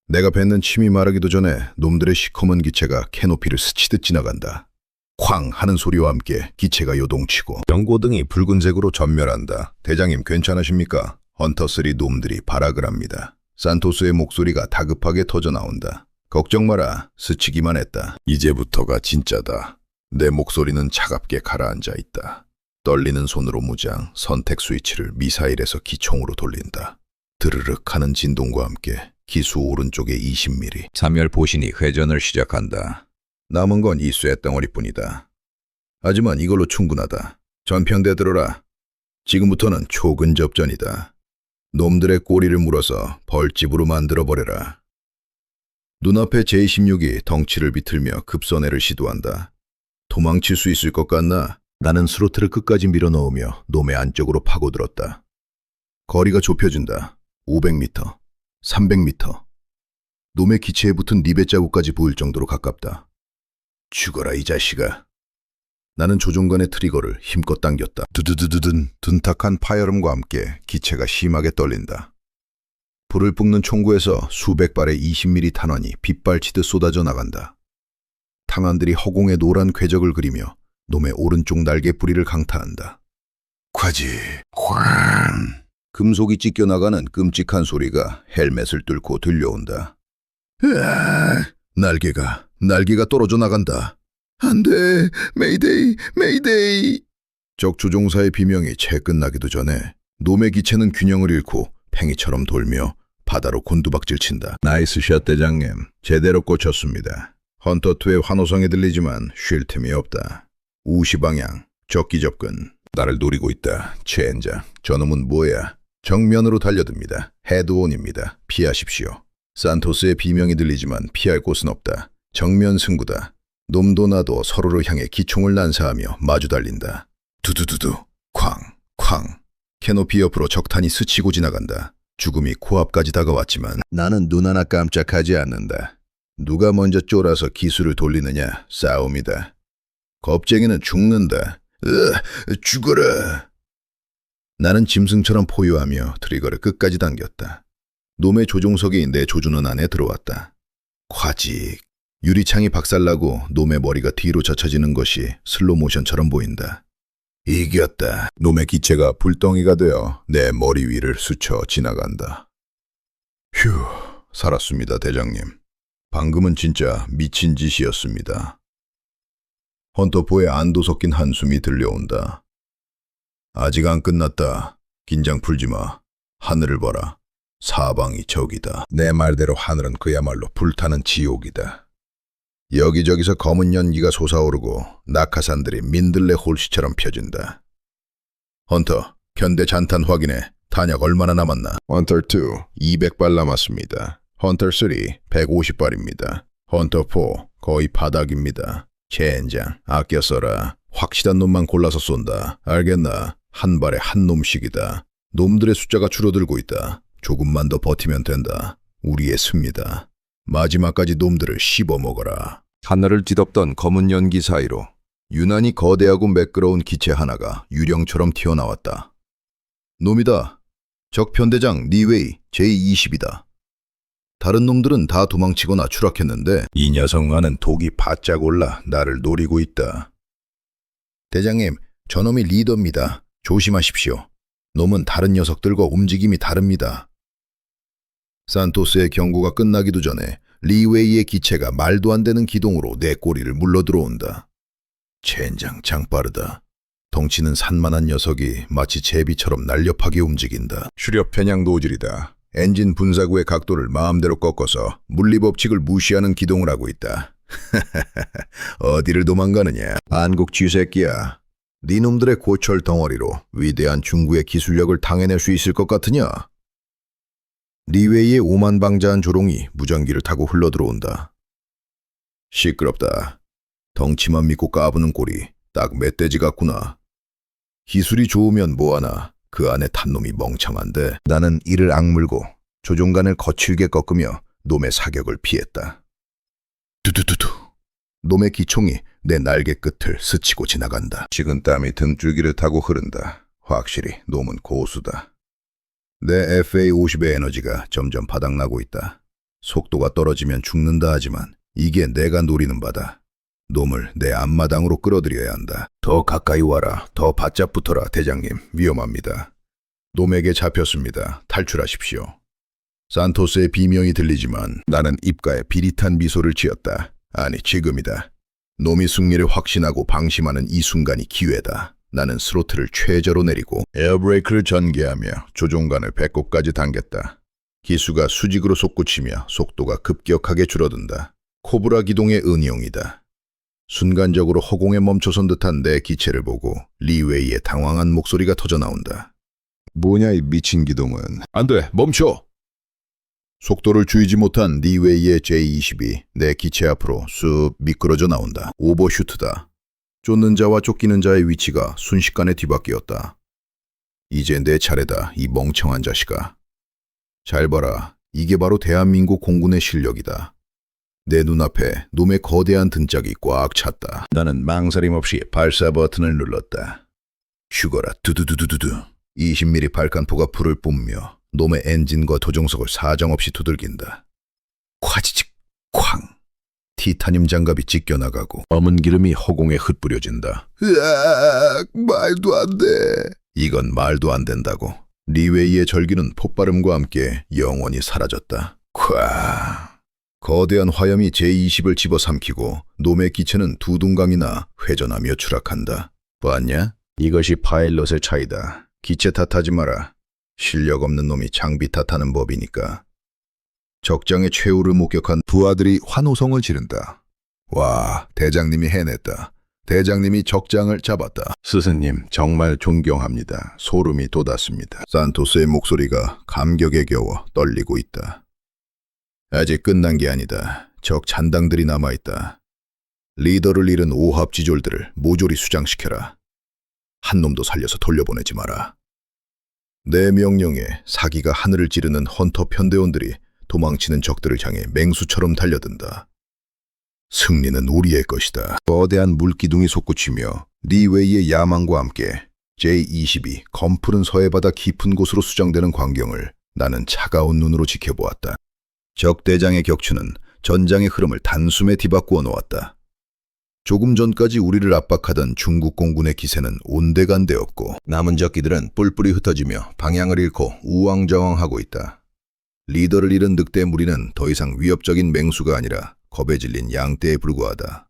내가 뱉는 침이 마르기도 전에 놈들의 시커먼 기체가 캐노피를 스치듯 지나간다. 쾅 하는 소리와 함께 기체가 요동치고 경고등이 붉은색으로 전멸한다. 대장님 괜찮으십니까? 헌터3 놈들이 발악을 합니다. 산토스의 목소리가 다급하게 터져나온다. 걱정 마라. 스치기만 했다. 이제부터가 진짜다. 내 목소리는 차갑게 가라앉아 있다. 떨리는 손으로 무장, 선택 스위치를 미사일에서 기총으로 돌린다. 드르륵 하는 진동과 함께 기수 오른쪽에 20mm. 참열 보신이 회전을 시작한다. 남은 건 이 쇳덩어리뿐이다. 하지만 이걸로 충분하다. 전편대 들어라. 지금부터는 초근접전이다. 놈들의 꼬리를 물어서 벌집으로 만들어버려라. 눈앞에 J-16이 덩치를 비틀며 급선회를 시도한다. 도망칠 수 있을 것 같나? 나는 스로틀을 끝까지 밀어넣으며 놈의 안쪽으로 파고들었다. 거리가 좁혀진다. 500m, 300m. 놈의 기체에 붙은 리벳 자국까지 보일 정도로 가깝다. 죽어라 이 자식아. 나는 조종관의 트리거를 힘껏 당겼다. 두두두두든 둔탁한 파열음과 함께 기체가 심하게 떨린다. 불을 뿜는 총구에서 수백 발의 20mm 탄환이 빗발치듯 쏟아져 나간다. 탄환들이 허공에 노란 궤적을 그리며 놈의 오른쪽 날개 뿌리를 강타한다. 과지, 황! 금속이 찢겨나가는 끔찍한 소리가 헬멧을 뚫고 들려온다. 으아! 날개가 떨어져 나간다. 안 돼! 메이데이! 메이데이! 적 조종사의 비명이 채 끝나기도 전에 놈의 기체는 균형을 잃고 팽이처럼 돌며 바다로 곤두박질 친다. 나이스 샷 대장님. 제대로 꽂혔습니다. 헌터2의 환호성이 들리지만 쉴 틈이 없다. 우시 방향, 적기 접근. 나를 노리고 있다. 젠장. 저놈은 뭐야? 정면으로 달려듭니다. 헤드온입니다. 피하십시오. 산토스의 비명이 들리지만 피할 곳은 없다. 정면 승부다. 놈도 나도 서로를 향해 기총을 난사하며 마주 달린다. 두두두두, 쾅, 쾅. 캐노피 옆으로 적탄이 스치고 지나간다. 죽음이 코앞까지 다가왔지만 나는 눈 하나 깜짝하지 않는다. 누가 먼저 쫄아서 기술을 돌리느냐 싸움이다. 겁쟁이는 죽는다. 죽어라. 나는 짐승처럼 포효하며 트리거를 끝까지 당겼다. 놈의 조종석이 내 조준원 안에 들어왔다. 과직. 유리창이 박살나고 놈의 머리가 뒤로 젖혀지는 것이 슬로모션처럼 보인다. 이겼다. 놈의 기체가 불덩이가 되어 내 머리 위를 스쳐 지나간다. 휴, 살았습니다, 대장님. 방금은 진짜 미친 짓이었습니다. 헌터포의 안도 섞인 한숨이 들려온다. 아직 안 끝났다. 긴장 풀지 마. 하늘을 봐라. 사방이 적이다. 내 말대로 하늘은 그야말로 불타는 지옥이다. 여기저기서 검은 연기가 솟아오르고 낙하산들이 민들레 홀씨처럼 펴진다. 헌터, 현대 잔탄 확인해. 탄약 얼마나 남았나? 헌터2, 200발 남았습니다. 헌터3, 150발입니다. 헌터4, 거의 바닥입니다. 젠장, 아껴 써라. 확실한 놈만 골라서 쏜다. 알겠나? 한 발에 한 놈씩이다. 놈들의 숫자가 줄어들고 있다. 조금만 더 버티면 된다. 우리의 승리다. 마지막까지 놈들을 씹어먹어라. 하늘을 뒤덮던 검은 연기 사이로 유난히 거대하고 매끄러운 기체 하나가 유령처럼 튀어나왔다. 놈이다. 적 편대장 니웨이 J-20이다. 다른 놈들은 다 도망치거나 추락했는데 이 녀석만은 독이 바짝 올라 나를 노리고 있다. 대장님, 저놈이 리더입니다. 조심하십시오. 놈은 다른 녀석들과 움직임이 다릅니다. 산토스의 경고가 끝나기도 전에 리웨이의 기체가 말도 안 되는 기동으로 내 꼬리를 물러들어온다. 젠장 장빠르다. 덩치는 산만한 녀석이 마치 제비처럼 날렵하게 움직인다. 추력 편향 노즐이다. 엔진 분사구의 각도를 마음대로 꺾어서 물리법칙을 무시하는 기동을 하고 있다. 어디를 도망가느냐? 한국 쥐새끼야. 네 놈들의 고철 덩어리로 위대한 중구의 기술력을 당해낼 수 있을 것 같으냐? 리웨이의 오만방자한 조롱이 무전기를 타고 흘러들어온다. 시끄럽다. 덩치만 믿고 까부는 꼴이 딱 멧돼지 같구나. 기술이 좋으면 뭐하나 그 안에 탄 놈이 멍청한데. 나는 이를 악물고 조종관을 거칠게 꺾으며 놈의 사격을 피했다. 두두두두. 놈의 기총이 내 날개 끝을 스치고 지나간다. 식은땀이 등줄기를 타고 흐른다. 확실히 놈은 고수다. 내 FA-50의 에너지가 점점 바닥나고 있다. 속도가 떨어지면 죽는다 하지만 이게 내가 노리는 바다. 놈을 내 앞마당으로 끌어들여야 한다. 더 가까이 와라. 더 바짝 붙어라, 대장님. 위험합니다. 놈에게 잡혔습니다. 탈출하십시오. 산토스의 비명이 들리지만 나는 입가에 비릿한 미소를 지었다. 아니, 지금이다. 놈이 승리를 확신하고 방심하는 이 순간이 기회다. 나는 스로틀을 최저로 내리고 에어브레이크를 전개하며 조종관을 배꼽까지 당겼다. 기수가 수직으로 솟구치며 속도가 급격하게 줄어든다. 코브라 기동의 은용이다. 순간적으로 허공에 멈춰선 듯한 내 기체를 보고 리웨이의 당황한 목소리가 터져나온다. 뭐냐 이 미친 기동은. 안 돼, 멈춰! 속도를 줄이지 못한 리웨이의 J-22 내 기체 앞으로 쑥 미끄러져 나온다. 오버슈트다. 쫓는 자와 쫓기는 자의 위치가 순식간에 뒤바뀌었다. 이제 내 차례다, 이 멍청한 자식아. 잘 봐라, 이게 바로 대한민국 공군의 실력이다. 내 눈앞에 놈의 거대한 등짝이 꽉 찼다. 나는 망설임 없이 발사 버튼을 눌렀다. 죽어라, 두두두두두두. 20mm 발칸포가 불을 뿜며 놈의 엔진과 조종석을 사정없이 두들긴다. 콰지직 쾅! 티타늄 장갑이 찢겨나가고 검은 기름이 허공에 흩뿌려진다. 으악! 말도 안 돼. 이건 말도 안 된다고. 리웨이의 절기는 폭발음과 함께 영원히 사라졌다. 콱! 거대한 화염이 제20을 집어삼키고 놈의 기체는 두둥강이나 회전하며 추락한다. 봤냐? 이것이 파일럿의 차이다. 기체 탓하지 마라. 실력 없는 놈이 장비 탓하는 법이니까. 적장의 최후를 목격한 부하들이 환호성을 지른다. 와, 대장님이 해냈다. 대장님이 적장을 잡았다. 스승님, 정말 존경합니다. 소름이 돋았습니다. 산토스의 목소리가 감격에 겨워 떨리고 있다. 아직 끝난 게 아니다. 적 잔당들이 남아있다. 리더를 잃은 오합지졸들을 모조리 수장시켜라. 한 놈도 살려서 돌려보내지 마라. 내 명령에 사기가 하늘을 찌르는 헌터 편대원들이 도망치는 적들을 향해 맹수처럼 달려든다. 승리는 우리의 것이다. 거대한 물기둥이 솟구치며 리웨이의 야망과 함께 J-22 검푸른 서해바다 깊은 곳으로 수정되는 광경을 나는 차가운 눈으로 지켜보았다. 적 대장의 격추는 전장의 흐름을 단숨에 뒤바꾸어 놓았다. 조금 전까지 우리를 압박하던 중국 공군의 기세는 온데간데없고 남은 적기들은 뿔뿔이 흩어지며 방향을 잃고 우왕좌왕하고 있다. 리더를 잃은 늑대 무리는 더 이상 위협적인 맹수가 아니라 겁에 질린 양떼에 불과하다.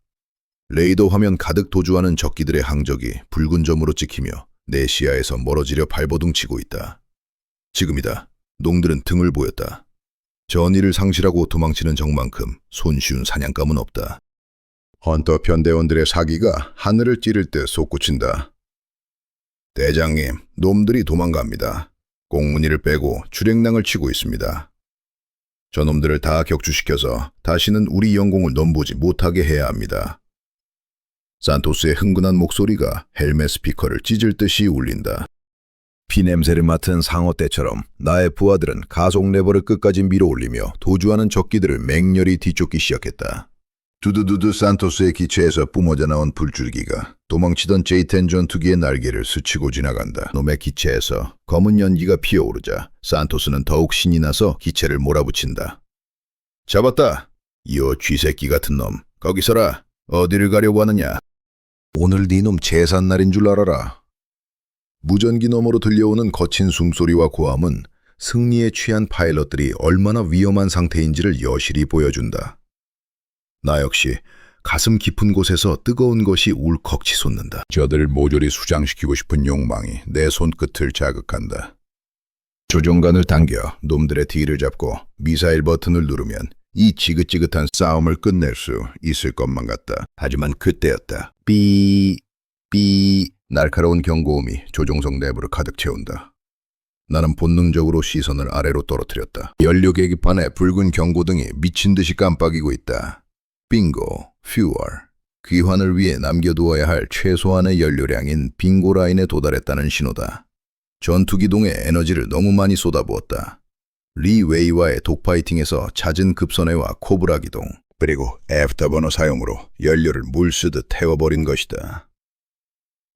레이더 화면 가득 도주하는 적기들의 항적이 붉은 점으로 찍히며 내 시야에서 멀어지려 발버둥치고 있다. 지금이다. 농들은 등을 보였다. 전의를 상실하고 도망치는 적만큼 손쉬운 사냥감은 없다. 헌터 편대원들의 사기가 하늘을 찌를 때 솟구친다. 대장님, 놈들이 도망갑니다. 꽁무니를 빼고 출행낭을 치고 있습니다. 저놈들을 다 격추시켜서 다시는 우리 영공을 넘보지 못하게 해야 합니다. 산토스의 흥분한 목소리가 헬멧 스피커를 찢을 듯이 울린다. 피냄새를 맡은 상어떼처럼 나의 부하들은 가속 레버를 끝까지 밀어올리며 도주하는 적기들을 맹렬히 뒤쫓기 시작했다. 두두두두. 산토스의 기체에서 뿜어져 나온 불줄기가 도망치던 J-10 전투기의 날개를 스치고 지나간다. 놈의 기체에서 검은 연기가 피어오르자 산토스는 더욱 신이 나서 기체를 몰아붙인다. 잡았다! 이어 쥐새끼 같은 놈, 거기 서라! 어디를 가려고 하느냐? 오늘 네 놈 제삿날인 줄 알아라. 무전기 너머로 들려오는 거친 숨소리와 고함은 승리에 취한 파일럿들이 얼마나 위험한 상태인지를 여실히 보여준다. 나 역시 가슴 깊은 곳에서 뜨거운 것이 울컥 치솟는다. 저들을 모조리 수장시키고 싶은 욕망이 내 손끝을 자극한다. 조종관을 당겨 놈들의 뒤를 잡고 미사일 버튼을 누르면 이 지긋지긋한 싸움을 끝낼 수 있을 것만 같다. 하지만 그때였다. 삐 날카로운 경고음이 조종석 내부를 가득 채운다. 나는 본능적으로 시선을 아래로 떨어뜨렸다. 연료 계기판에 붉은 경고등이 미친 듯이 깜빡이고 있다. 빙고, 퓨얼. 귀환을 위해 남겨두어야 할 최소한의 연료량인 빙고 라인에 도달했다는 신호다. 전투기동에 에너지를 너무 많이 쏟아부었다. 리 웨이와의 독파이팅에서 잦은 급선회와 코브라 기동, 그리고 애프터버너 사용으로 연료를 물쓰듯 태워버린 것이다.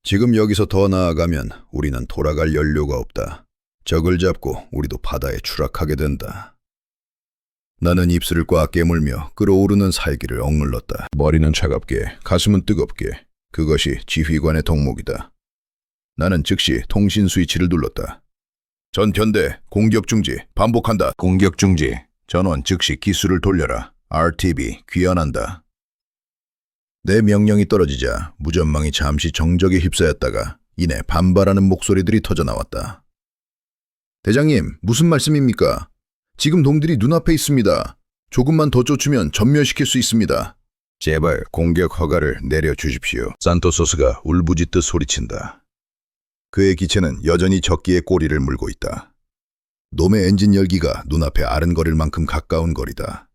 지금 여기서 더 나아가면 우리는 돌아갈 연료가 없다. 적을 잡고 우리도 바다에 추락하게 된다. 나는 입술을 꽉 깨물며 끓어오르는 살기를 억눌렀다. 머리는 차갑게, 가슴은 뜨겁게. 그것이 지휘관의 덕목이다. 나는 즉시 통신 스위치를 눌렀다. 전견대 공격 중지 반복한다. 공격 중지. 전원 즉시 기수를 돌려라. RTB 귀환한다. 내 명령이 떨어지자 무전망이 잠시 정적에 휩싸였다가 이내 반발하는 목소리들이 터져나왔다. 대장님, 무슨 말씀입니까? 지금 놈들이 눈앞에 있습니다. 조금만 더 쫓으면 전멸시킬 수 있습니다. 제발 공격 허가를 내려주십시오. 산토소스가 울부짖듯 소리친다. 그의 기체는 여전히 적기의 꼬리를 물고 있다. 놈의 엔진 열기가 눈앞에 아른거릴 만큼 가까운 거리다.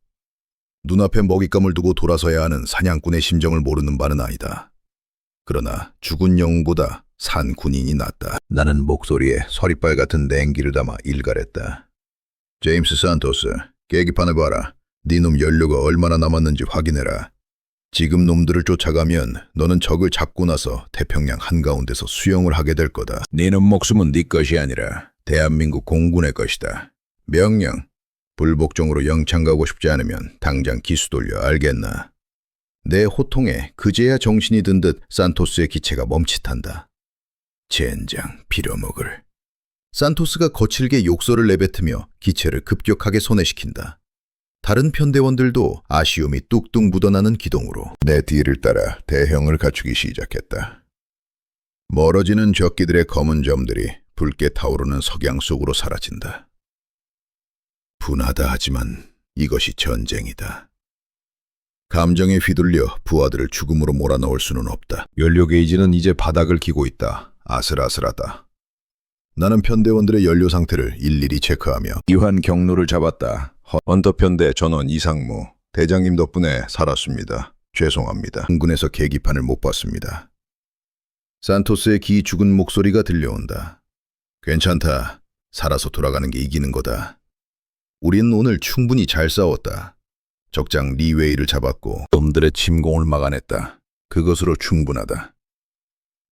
눈앞에 먹잇감을 두고 돌아서야 하는 사냥꾼의 심정을 모르는 바는 아니다. 그러나 죽은 영웅보다 산 군인이 낫다. 나는 목소리에 서리빨 같은 냉기를 담아 일갈했다. 제임스 산토스, 계기판을 봐라. 네 놈 연료가 얼마나 남았는지 확인해라. 지금 놈들을 쫓아가면 너는 적을 잡고 나서 태평양 한가운데서 수영을 하게 될 거다. 네놈 목숨은 네 것이 아니라 대한민국 공군의 것이다. 명령. 불복종으로 영창 가고 싶지 않으면 당장 기수 돌려, 알겠나? 내 호통에 그제야 정신이 든 듯 산토스의 기체가 멈칫한다. 젠장 빌어먹을. 산토스가 거칠게 욕설을 내뱉으며 기체를 급격하게 선회시킨다. 다른 편대원들도 아쉬움이 뚝뚝 묻어나는 기동으로 내 뒤를 따라 대형을 갖추기 시작했다. 멀어지는 적기들의 검은 점들이 붉게 타오르는 석양 속으로 사라진다. 분하다 하지만 이것이 전쟁이다. 감정에 휘둘려 부하들을 죽음으로 몰아넣을 수는 없다. 연료 게이지는 이제 바닥을 기고 있다. 아슬아슬하다. 나는 편대원들의 연료 상태를 일일이 체크하며 이환 경로를 잡았다. 헌터 편대 전원 이상무. 대장님 덕분에 살았습니다. 죄송합니다. 항군에서 계기판을 못 봤습니다. 산토스의 기 죽은 목소리가 들려온다. 괜찮다. 살아서 돌아가는 게 이기는 거다. 우린 오늘 충분히 잘 싸웠다. 적장 리웨이를 잡았고 놈들의 침공을 막아냈다. 그것으로 충분하다.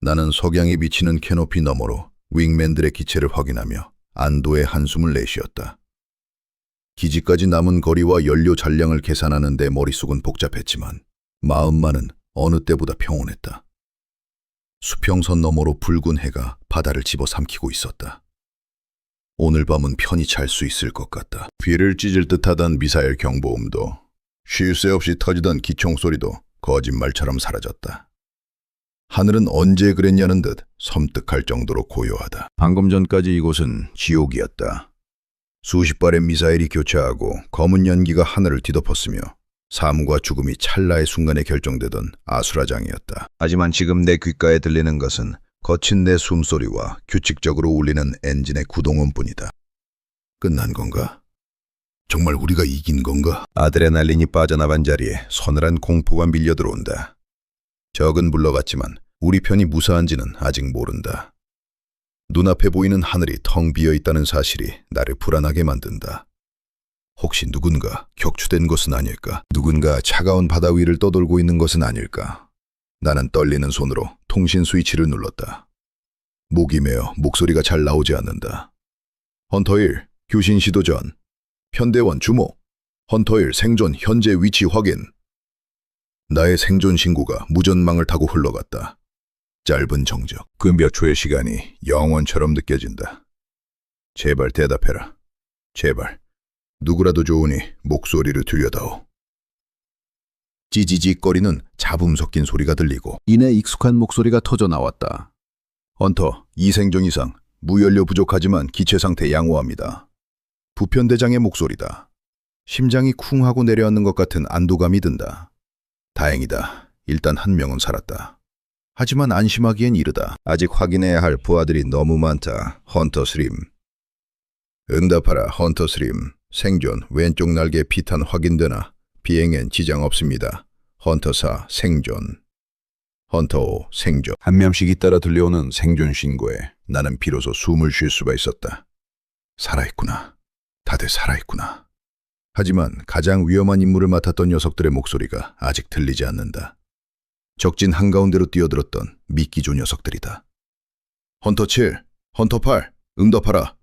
나는 석양이 비치는 캐노피 너머로 윙맨들의 기체를 확인하며 안도의 한숨을 내쉬었다. 기지까지 남은 거리와 연료 잔량을 계산하는 데 머릿속은 복잡했지만 마음만은 어느 때보다 평온했다. 수평선 너머로 붉은 해가 바다를 집어삼키고 있었다. 오늘 밤은 편히 잘 수 있을 것 같다. 귀를 찢을 듯하던 미사일 경보음도 쉴 새 없이 터지던 기총 소리도 거짓말처럼 사라졌다. 하늘은 언제 그랬냐는 듯 섬뜩할 정도로 고요하다. 방금 전까지 이곳은 지옥이었다. 수십 발의 미사일이 교차하고 검은 연기가 하늘을 뒤덮었으며 삶과 죽음이 찰나의 순간에 결정되던 아수라장이었다. 하지만 지금 내 귓가에 들리는 것은 거친 내 숨소리와 규칙적으로 울리는 엔진의 구동음뿐이다. 끝난 건가? 정말 우리가 이긴 건가? 아드레날린이 빠져나간 자리에 서늘한 공포가 밀려들어온다. 적은 물러갔지만 우리 편이 무사한지는 아직 모른다. 눈앞에 보이는 하늘이 텅 비어있다는 사실이 나를 불안하게 만든다. 혹시 누군가 격추된 것은 아닐까? 누군가 차가운 바다 위를 떠돌고 있는 것은 아닐까? 나는 떨리는 손으로 통신 스위치를 눌렀다. 목이 메어 목소리가 잘 나오지 않는다. 헌터 1, 교신 시도 전. 편대원 주목. 헌터 1 생존 현재 위치 확인. 나의 생존 신고가 무전망을 타고 흘러갔다. 짧은 정적. 그 몇 초의 시간이 영원처럼 느껴진다. 제발 대답해라. 제발. 누구라도 좋으니 목소리를 들려다오. 찌지직거리는 잡음 섞인 소리가 들리고 이내 익숙한 목소리가 터져 나왔다. 헌터, 이 생존 이상. 무연료 부족하지만 기체 상태 양호합니다. 부편대장의 목소리다. 심장이 쿵 하고 내려앉는 것 같은 안도감이 든다. 다행이다. 일단 한 명은 살았다. 하지만 안심하기엔 이르다. 아직 확인해야 할 부하들이 너무 많다. 헌터 스림. 응답하라. 헌터 스림. 생존. 왼쪽 날개 피탄 확인되나? 비행엔 지장 없습니다. 헌터 4 생존. 헌터 5 생존. 한 명씩 잇따라 들려오는 생존 신고에 나는 비로소 숨을 쉴 수가 있었다. 살아있구나. 다들 살아있구나. 하지만 가장 위험한 임무를 맡았던 녀석들의 목소리가 아직 들리지 않는다. 적진 한가운데로 뛰어들었던 미끼조 녀석들이다. 헌터 7, 헌터 8, 응답하라.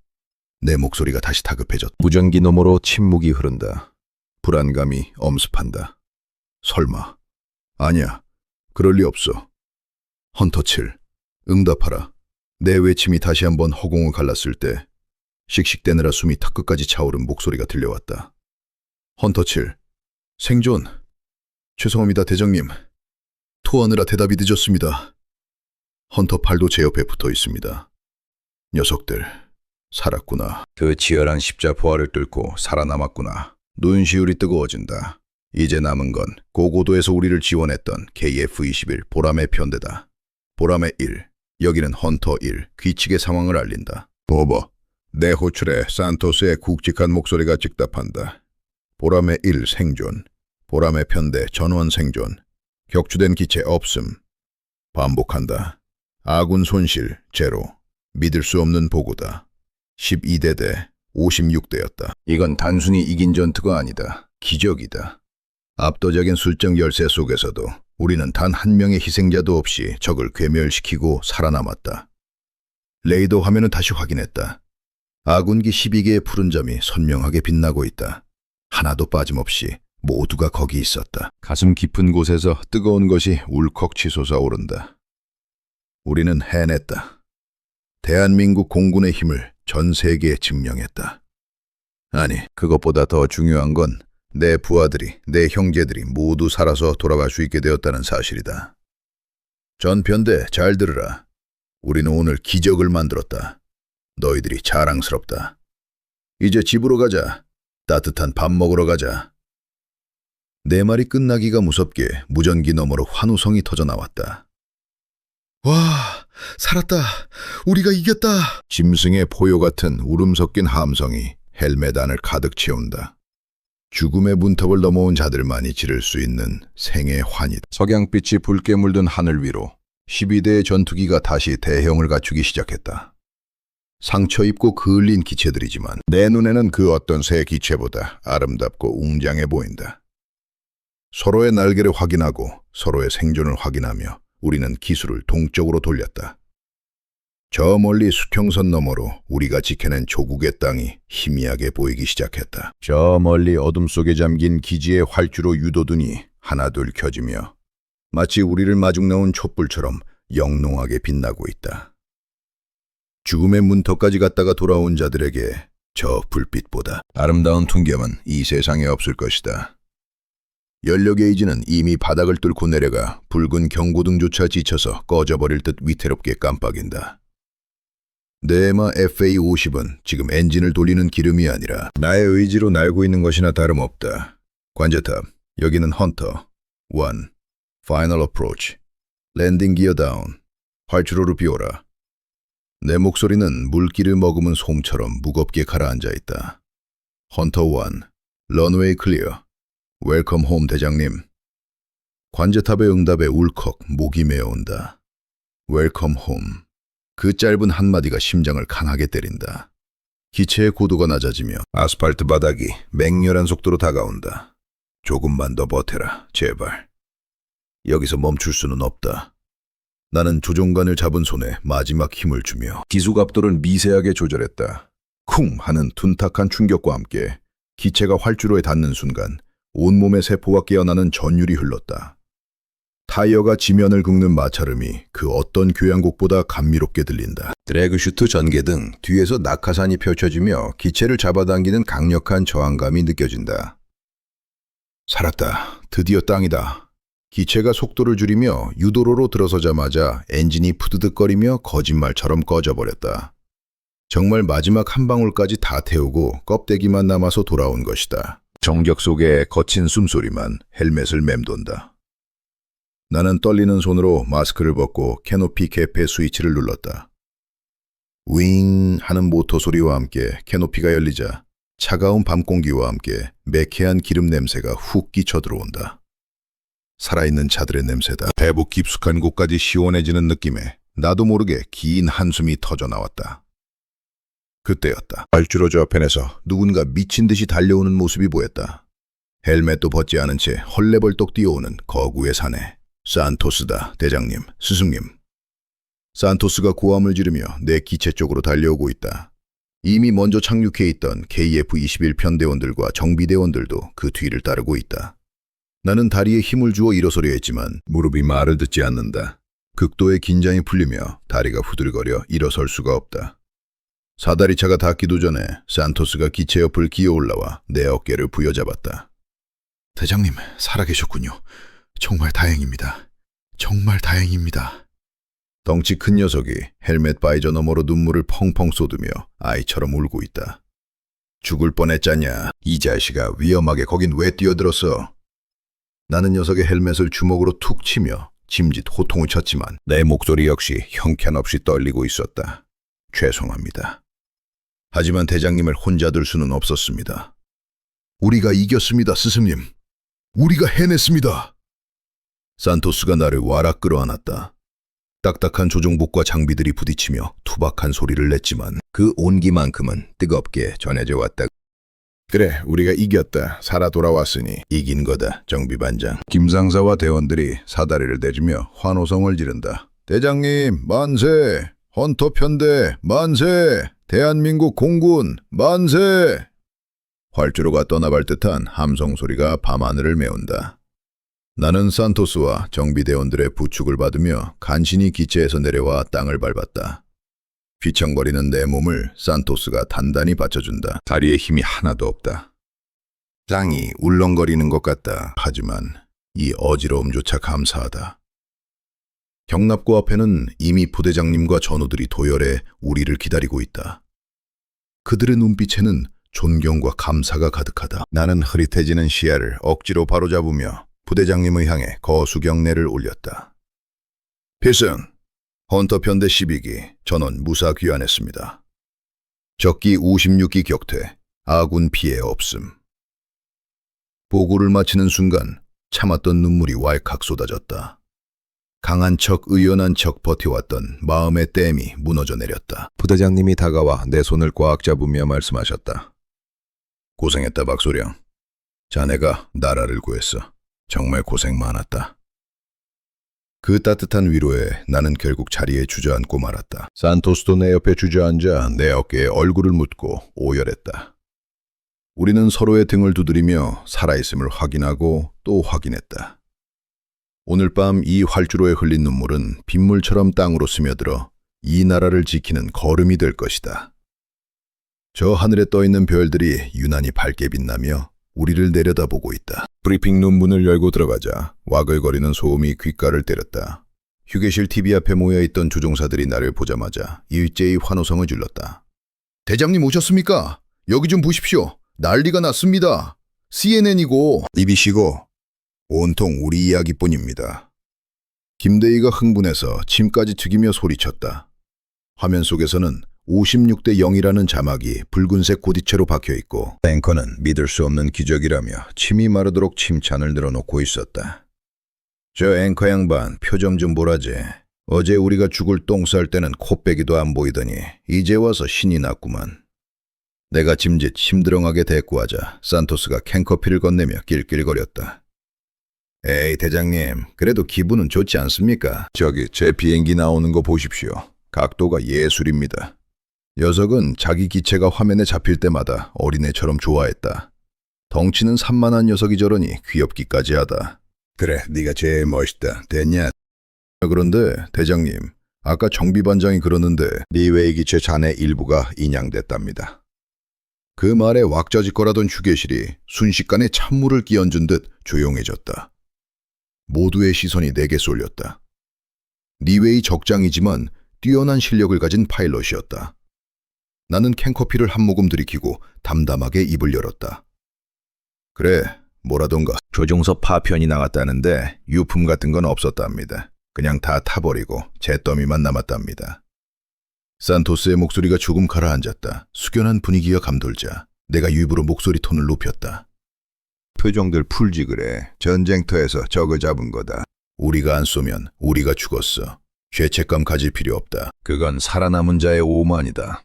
내 목소리가 다시 다급해졌다. 무전기 너머로 침묵이 흐른다. 불안감이 엄습한다. 설마. 아니야. 그럴 리 없어. 헌터 7, 응답하라. 내 외침이 다시 한번 허공을 갈랐을 때 씩씩대느라 숨이 턱끝까지 차오른 목소리가 들려왔다. 헌터 7. 생존. 죄송합니다, 대장님. 토하느라 대답이 늦었습니다. 헌터 8도 제 옆에 붙어 있습니다. 녀석들, 살았구나. 그 치열한 십자포화를 뚫고 살아남았구나. 눈시울이 뜨거워진다. 이제 남은 건 고고도에서 우리를 지원했던 KF-21 보람의 편대다. 보람의 1. 여기는 헌터 1. 귀측의 상황을 알린다. 보버. 내 호출에 산토스의 굵직한 목소리가 즉답한다. 보람의 1 생존. 보람의 편대 전원 생존. 격추된 기체 없음. 반복한다. 아군 손실 제로. 믿을 수 없는 보고다. 12대 대 56대였다. 이건 단순히 이긴 전투가 아니다. 기적이다. 압도적인 술정 열세 속에서도 우리는 단 한 명의 희생자도 없이 적을 괴멸시키고 살아남았다. 레이더 화면은 다시 확인했다. 아군기 12개의 푸른 점이 선명하게 빛나고 있다. 하나도 빠짐없이 모두가 거기 있었다. 가슴 깊은 곳에서 뜨거운 것이 울컥 치솟아 오른다. 우리는 해냈다. 대한민국 공군의 힘을 전 세계에 증명했다. 아니, 그것보다 더 중요한 건 내 부하들이, 내 형제들이 모두 살아서 돌아갈 수 있게 되었다는 사실이다. 전 편대 잘 들으라. 우리는 오늘 기적을 만들었다. 너희들이 자랑스럽다. 이제 집으로 가자. 따뜻한 밥 먹으러 가자. 내 말이 끝나기가 무섭게 무전기 너머로 환호성이 터져나왔다. 와, 살았다. 우리가 이겼다. 짐승의 포효 같은 울음 섞인 함성이 헬멧 안을 가득 채운다. 죽음의 문턱을 넘어온 자들만이 지를 수 있는 생의 환희다. 석양빛이 붉게 물든 하늘 위로 12대의 전투기가 다시 대형을 갖추기 시작했다. 상처 입고 그을린 기체들이지만 내 눈에는 그 어떤 새 기체보다 아름답고 웅장해 보인다. 서로의 날개를 확인하고 서로의 생존을 확인하며 우리는 기술을 동쪽으로 돌렸다. 저 멀리 수평선 너머로 우리가 지켜낸 조국의 땅이 희미하게 보이기 시작했다. 저 멀리 어둠 속에 잠긴 기지의 활주로 유도둔이 하나둘 켜지며 마치 우리를 마중 나온 촛불처럼 영롱하게 빛나고 있다. 죽음의 문턱까지 갔다가 돌아온 자들에게 저 불빛보다 아름다운 풍경은 이 세상에 없을 것이다. 연료 게이지는 이미 바닥을 뚫고 내려가 붉은 경고등조차 지쳐서 꺼져버릴 듯 위태롭게 깜빡인다. 네마 FA-50은 지금 엔진을 돌리는 기름이 아니라 나의 의지로 날고 있는 것이나 다름없다. 관제탑, 여기는 헌터 1. 파이널 어프로치. 랜딩 기어 다운. 활주로로 비워라. 내 목소리는 물기를 머금은 솜처럼 무겁게 가라앉아 있다. 헌터 1. 런웨이 클리어. 웰컴 홈 대장님. 관제탑의 응답에 울컥 목이 메어온다. 웰컴 홈. 그 짧은 한마디가 심장을 강하게 때린다. 기체의 고도가 낮아지며 아스팔트 바닥이 맹렬한 속도로 다가온다. 조금만 더 버텨라, 제발. 여기서 멈출 수는 없다. 나는 조종관을 잡은 손에 마지막 힘을 주며 기수각도를 미세하게 조절했다. 쿵 하는 둔탁한 충격과 함께 기체가 활주로에 닿는 순간 온몸의 세포가 깨어나는 전율이 흘렀다. 타이어가 지면을 긁는 마찰음이 그 어떤 교향곡보다 감미롭게 들린다. 드래그슈트 전개 등 뒤에서 낙하산이 펼쳐지며 기체를 잡아당기는 강력한 저항감이 느껴진다. 살았다. 드디어 땅이다. 기체가 속도를 줄이며 유도로로 들어서자마자 엔진이 푸드득거리며 거짓말처럼 꺼져버렸다. 정말 마지막 한 방울까지 다 태우고 껍데기만 남아서 돌아온 것이다. 정적 속에 거친 숨소리만 헬멧을 맴돈다. 나는 떨리는 손으로 마스크를 벗고 캐노피 개폐 스위치를 눌렀다. 윙 하는 모터 소리와 함께 캐노피가 열리자 차가운 밤 공기와 함께 매캐한 기름 냄새가 훅 끼쳐 들어온다. 살아있는 자들의 냄새다. 대북 깊숙한 곳까지 시원해지는 느낌에 나도 모르게 긴 한숨이 터져 나왔다. 그때였다. 활주로 저편에서 누군가 미친 듯이 달려오는 모습이 보였다. 헬멧도 벗지 않은 채 헐레벌떡 뛰어오는 거구의 사내. 산토스다, 대장님, 스승님. 산토스가 고함을 지르며 내 기체 쪽으로 달려오고 있다. 이미 먼저 착륙해 있던 KF-21 편대원들과 정비대원들도 그 뒤를 따르고 있다. 나는 다리에 힘을 주어 일어서려 했지만 무릎이 말을 듣지 않는다. 극도의 긴장이 풀리며 다리가 후들거려 일어설 수가 없다. 사다리차가 닿기도 전에 산토스가 기체 옆을 기어 올라와 내 어깨를 부여잡았다. 대장님, 살아계셨군요. 정말 다행입니다. 정말 다행입니다. 덩치 큰 녀석이 헬멧 바이저 너머로 눈물을 펑펑 쏟으며 아이처럼 울고 있다. 죽을 뻔했잖냐. 이 자식아, 위험하게 거긴 왜 뛰어들었어? 나는 녀석의 헬멧을 주먹으로 툭 치며 짐짓 호통을 쳤지만 내 목소리 역시 형편없이 떨리고 있었다. 죄송합니다. 하지만 대장님을 혼자 둘 수는 없었습니다. 우리가 이겼습니다, 스승님. 우리가 해냈습니다. 산토스가 나를 와락 끌어안았다. 딱딱한 조종복과 장비들이 부딪히며 투박한 소리를 냈지만 그 온기만큼은 뜨겁게 전해져 왔다. 그래, 우리가 이겼다. 살아 돌아왔으니 이긴 거다, 정비반장. 김상사와 대원들이 사다리를 대주며 환호성을 지른다. 대장님, 만세! 헌터 편대, 만세! 대한민국 공군, 만세! 활주로가 떠나갈 듯한 함성 소리가 밤하늘을 메운다. 나는 산토스와 정비대원들의 부축을 받으며 간신히 기체에서 내려와 땅을 밟았다. 휘청거리는 내 몸을 산토스가 단단히 받쳐준다. 다리에 힘이 하나도 없다. 땅이 울렁거리는 것 같다. 하지만 이 어지러움조차 감사하다. 경납고 앞에는 이미 부대장님과 전우들이 도열해 우리를 기다리고 있다. 그들의 눈빛에는 존경과 감사가 가득하다. 나는 흐릿해지는 시야를 억지로 바로잡으며 부대장님을 향해 거수경례를 올렸다. 필승, 헌터 편대 12기 전원 무사 귀환했습니다. 적기 56기 격퇴, 아군 피해 없음. 보고를 마치는 순간 참았던 눈물이 왈칵 쏟아졌다. 강한 척 의연한 척 버텨왔던 마음의 댐이 무너져 내렸다. 부대장님이 다가와 내 손을 꽉 잡으며 말씀하셨다. 고생했다, 박소령. 자네가 나라를 구했어. 정말 고생 많았다. 그 따뜻한 위로에 나는 결국 자리에 주저앉고 말았다. 산토스도 내 옆에 주저앉아 내 어깨에 얼굴을 묻고 오열했다. 우리는 서로의 등을 두드리며 살아있음을 확인하고 또 확인했다. 오늘 밤 이 활주로에 흘린 눈물은 빗물처럼 땅으로 스며들어 이 나라를 지키는 거름이 될 것이다. 저 하늘에 떠있는 별들이 유난히 밝게 빛나며 우리를 내려다보고 있다. 브리핑룸 문을 열고 들어가자 와글거리는 소음이 귓가를 때렸다. 휴게실 TV 앞에 모여있던 조종사들이 나를 보자마자 일제히 환호성을 질렀다. 대장님 오셨습니까? 여기 좀 보십시오. 난리가 났습니다. CNN이고 BBC고 온통 우리 이야기뿐입니다. 김대희가 흥분해서 침까지 튀기며 소리쳤다. 화면 속에서는 56대 0이라는 자막이 붉은색 고디체로 박혀있고 앵커는 믿을 수 없는 기적이라며 침이 마르도록 칭찬을 늘어놓고 있었다. 저 앵커 양반 표정 좀 보라지. 어제 우리가 죽을 똥 쌀 때는 코빼기도 안 보이더니 이제 와서 신이 났구만. 내가 짐짓 심드렁하게 대꾸하자 산토스가 캔커피를 건네며 낄낄거렸다. 에이 대장님, 그래도 기분은 좋지 않습니까? 저기 제 비행기 나오는 거 보십시오. 각도가 예술입니다. 녀석은 자기 기체가 화면에 잡힐 때마다 어린애처럼 좋아했다. 덩치는 산만한 녀석이 저러니 귀엽기까지 하다. 그래, 네가 제일 멋있다. 됐냐? 그런데 대장님, 아까 정비반장이 그러는데 리웨이 기체 잔해 일부가 인양됐답니다. 그 말에 왁자지껄하던 휴게실이 순식간에 찬물을 끼얹은 듯 조용해졌다. 모두의 시선이 내게 쏠렸다. 리웨이 적장이지만 뛰어난 실력을 가진 파일럿이었다. 나는 캔커피를 한 모금 들이키고 담담하게 입을 열었다. 그래, 뭐라던가. 조종석 파편이 나갔다는데 유품 같은 건 없었답니다. 그냥 다 타버리고 잿더미만 남았답니다. 산토스의 목소리가 조금 가라앉았다. 숙연한 분위기가 감돌자 내가 일부러 목소리 톤을 높였다. 표정들 풀지 그래. 전쟁터에서 적을 잡은 거다. 우리가 안 쏘면 우리가 죽었어. 죄책감 가질 필요 없다. 그건 살아남은 자의 오만이다.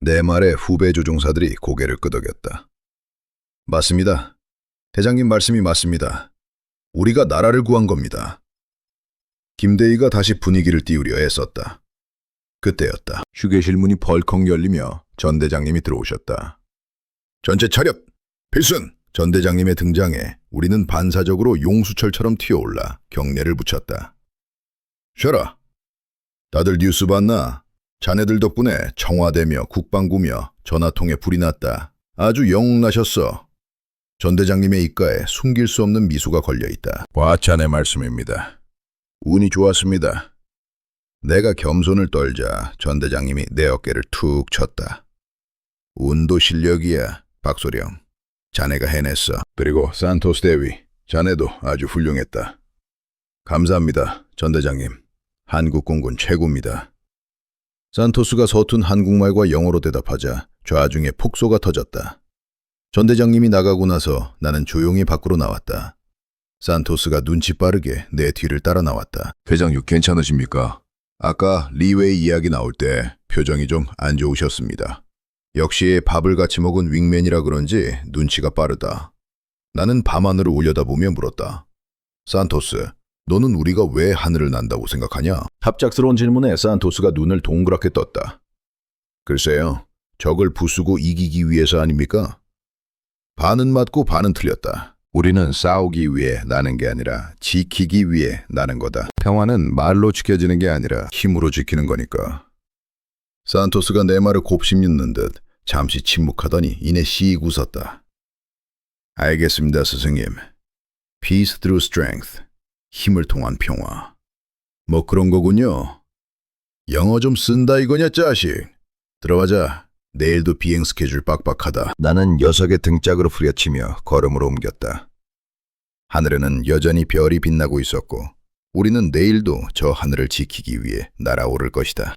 내 말에 후배 조종사들이 고개를 끄덕였다. 맞습니다. 대장님 말씀이 맞습니다. 우리가 나라를 구한 겁니다. 김대희가 다시 분위기를 띄우려 애썼다. 그때였다. 휴게실 문이 벌컥 열리며 전 대장님이 들어오셨다. 전체 차렷! 필승! 전 대장님의 등장에 우리는 반사적으로 용수철처럼 튀어올라 경례를 붙였다. 쉬어라. 다들 뉴스 봤나? 자네들 덕분에 청와대며 국방부며 전화통에 불이 났다. 아주 영웅나셨어. 전 대장님의 입가에 숨길 수 없는 미소가 걸려있다. 과찬의 말씀입니다. 운이 좋았습니다. 내가 겸손을 떨자 전 대장님이 내 어깨를 툭 쳤다. 운도 실력이야, 박소령. 자네가 해냈어. 그리고 산토스 대위, 자네도 아주 훌륭했다. 감사합니다, 전 대장님. 한국 공군 최고입니다. 산토스가 서툰 한국말과 영어로 대답하자 좌중에 폭소가 터졌다. 전 대장님이 나가고 나서 나는 조용히 밖으로 나왔다. 산토스가 눈치 빠르게 내 뒤를 따라 나왔다. 대장님 괜찮으십니까? 아까 리웨이 이야기 나올 때 표정이 좀 안 좋으셨습니다. 역시 밥을 같이 먹은 윙맨이라 그런지 눈치가 빠르다. 나는 밤하늘을 올려다보며 물었다. 산토스, 너는 우리가 왜 하늘을 난다고 생각하냐? 갑작스러운 질문에 산토스가 눈을 동그랗게 떴다. 글쎄요, 적을 부수고 이기기 위해서 아닙니까? 반은 맞고 반은 틀렸다. 우리는 싸우기 위해 나는 게 아니라 지키기 위해 나는 거다. 평화는 말로 지켜지는 게 아니라 힘으로 지키는 거니까. 산토스가 내 말을 곱씹는 듯 잠시 침묵하더니 이내 씩 웃었다. 알겠습니다, 스승님. Peace through strength. 힘을 통한 평화. 뭐 그런 거군요. 영어 좀 쓴다 이거냐, 짜식. 들어가자. 내일도 비행 스케줄 빡빡하다. 나는 녀석의 등짝으로 후려치며 걸음으로 옮겼다. 하늘에는 여전히 별이 빛나고 있었고 우리는 내일도 저 하늘을 지키기 위해 날아오를 것이다.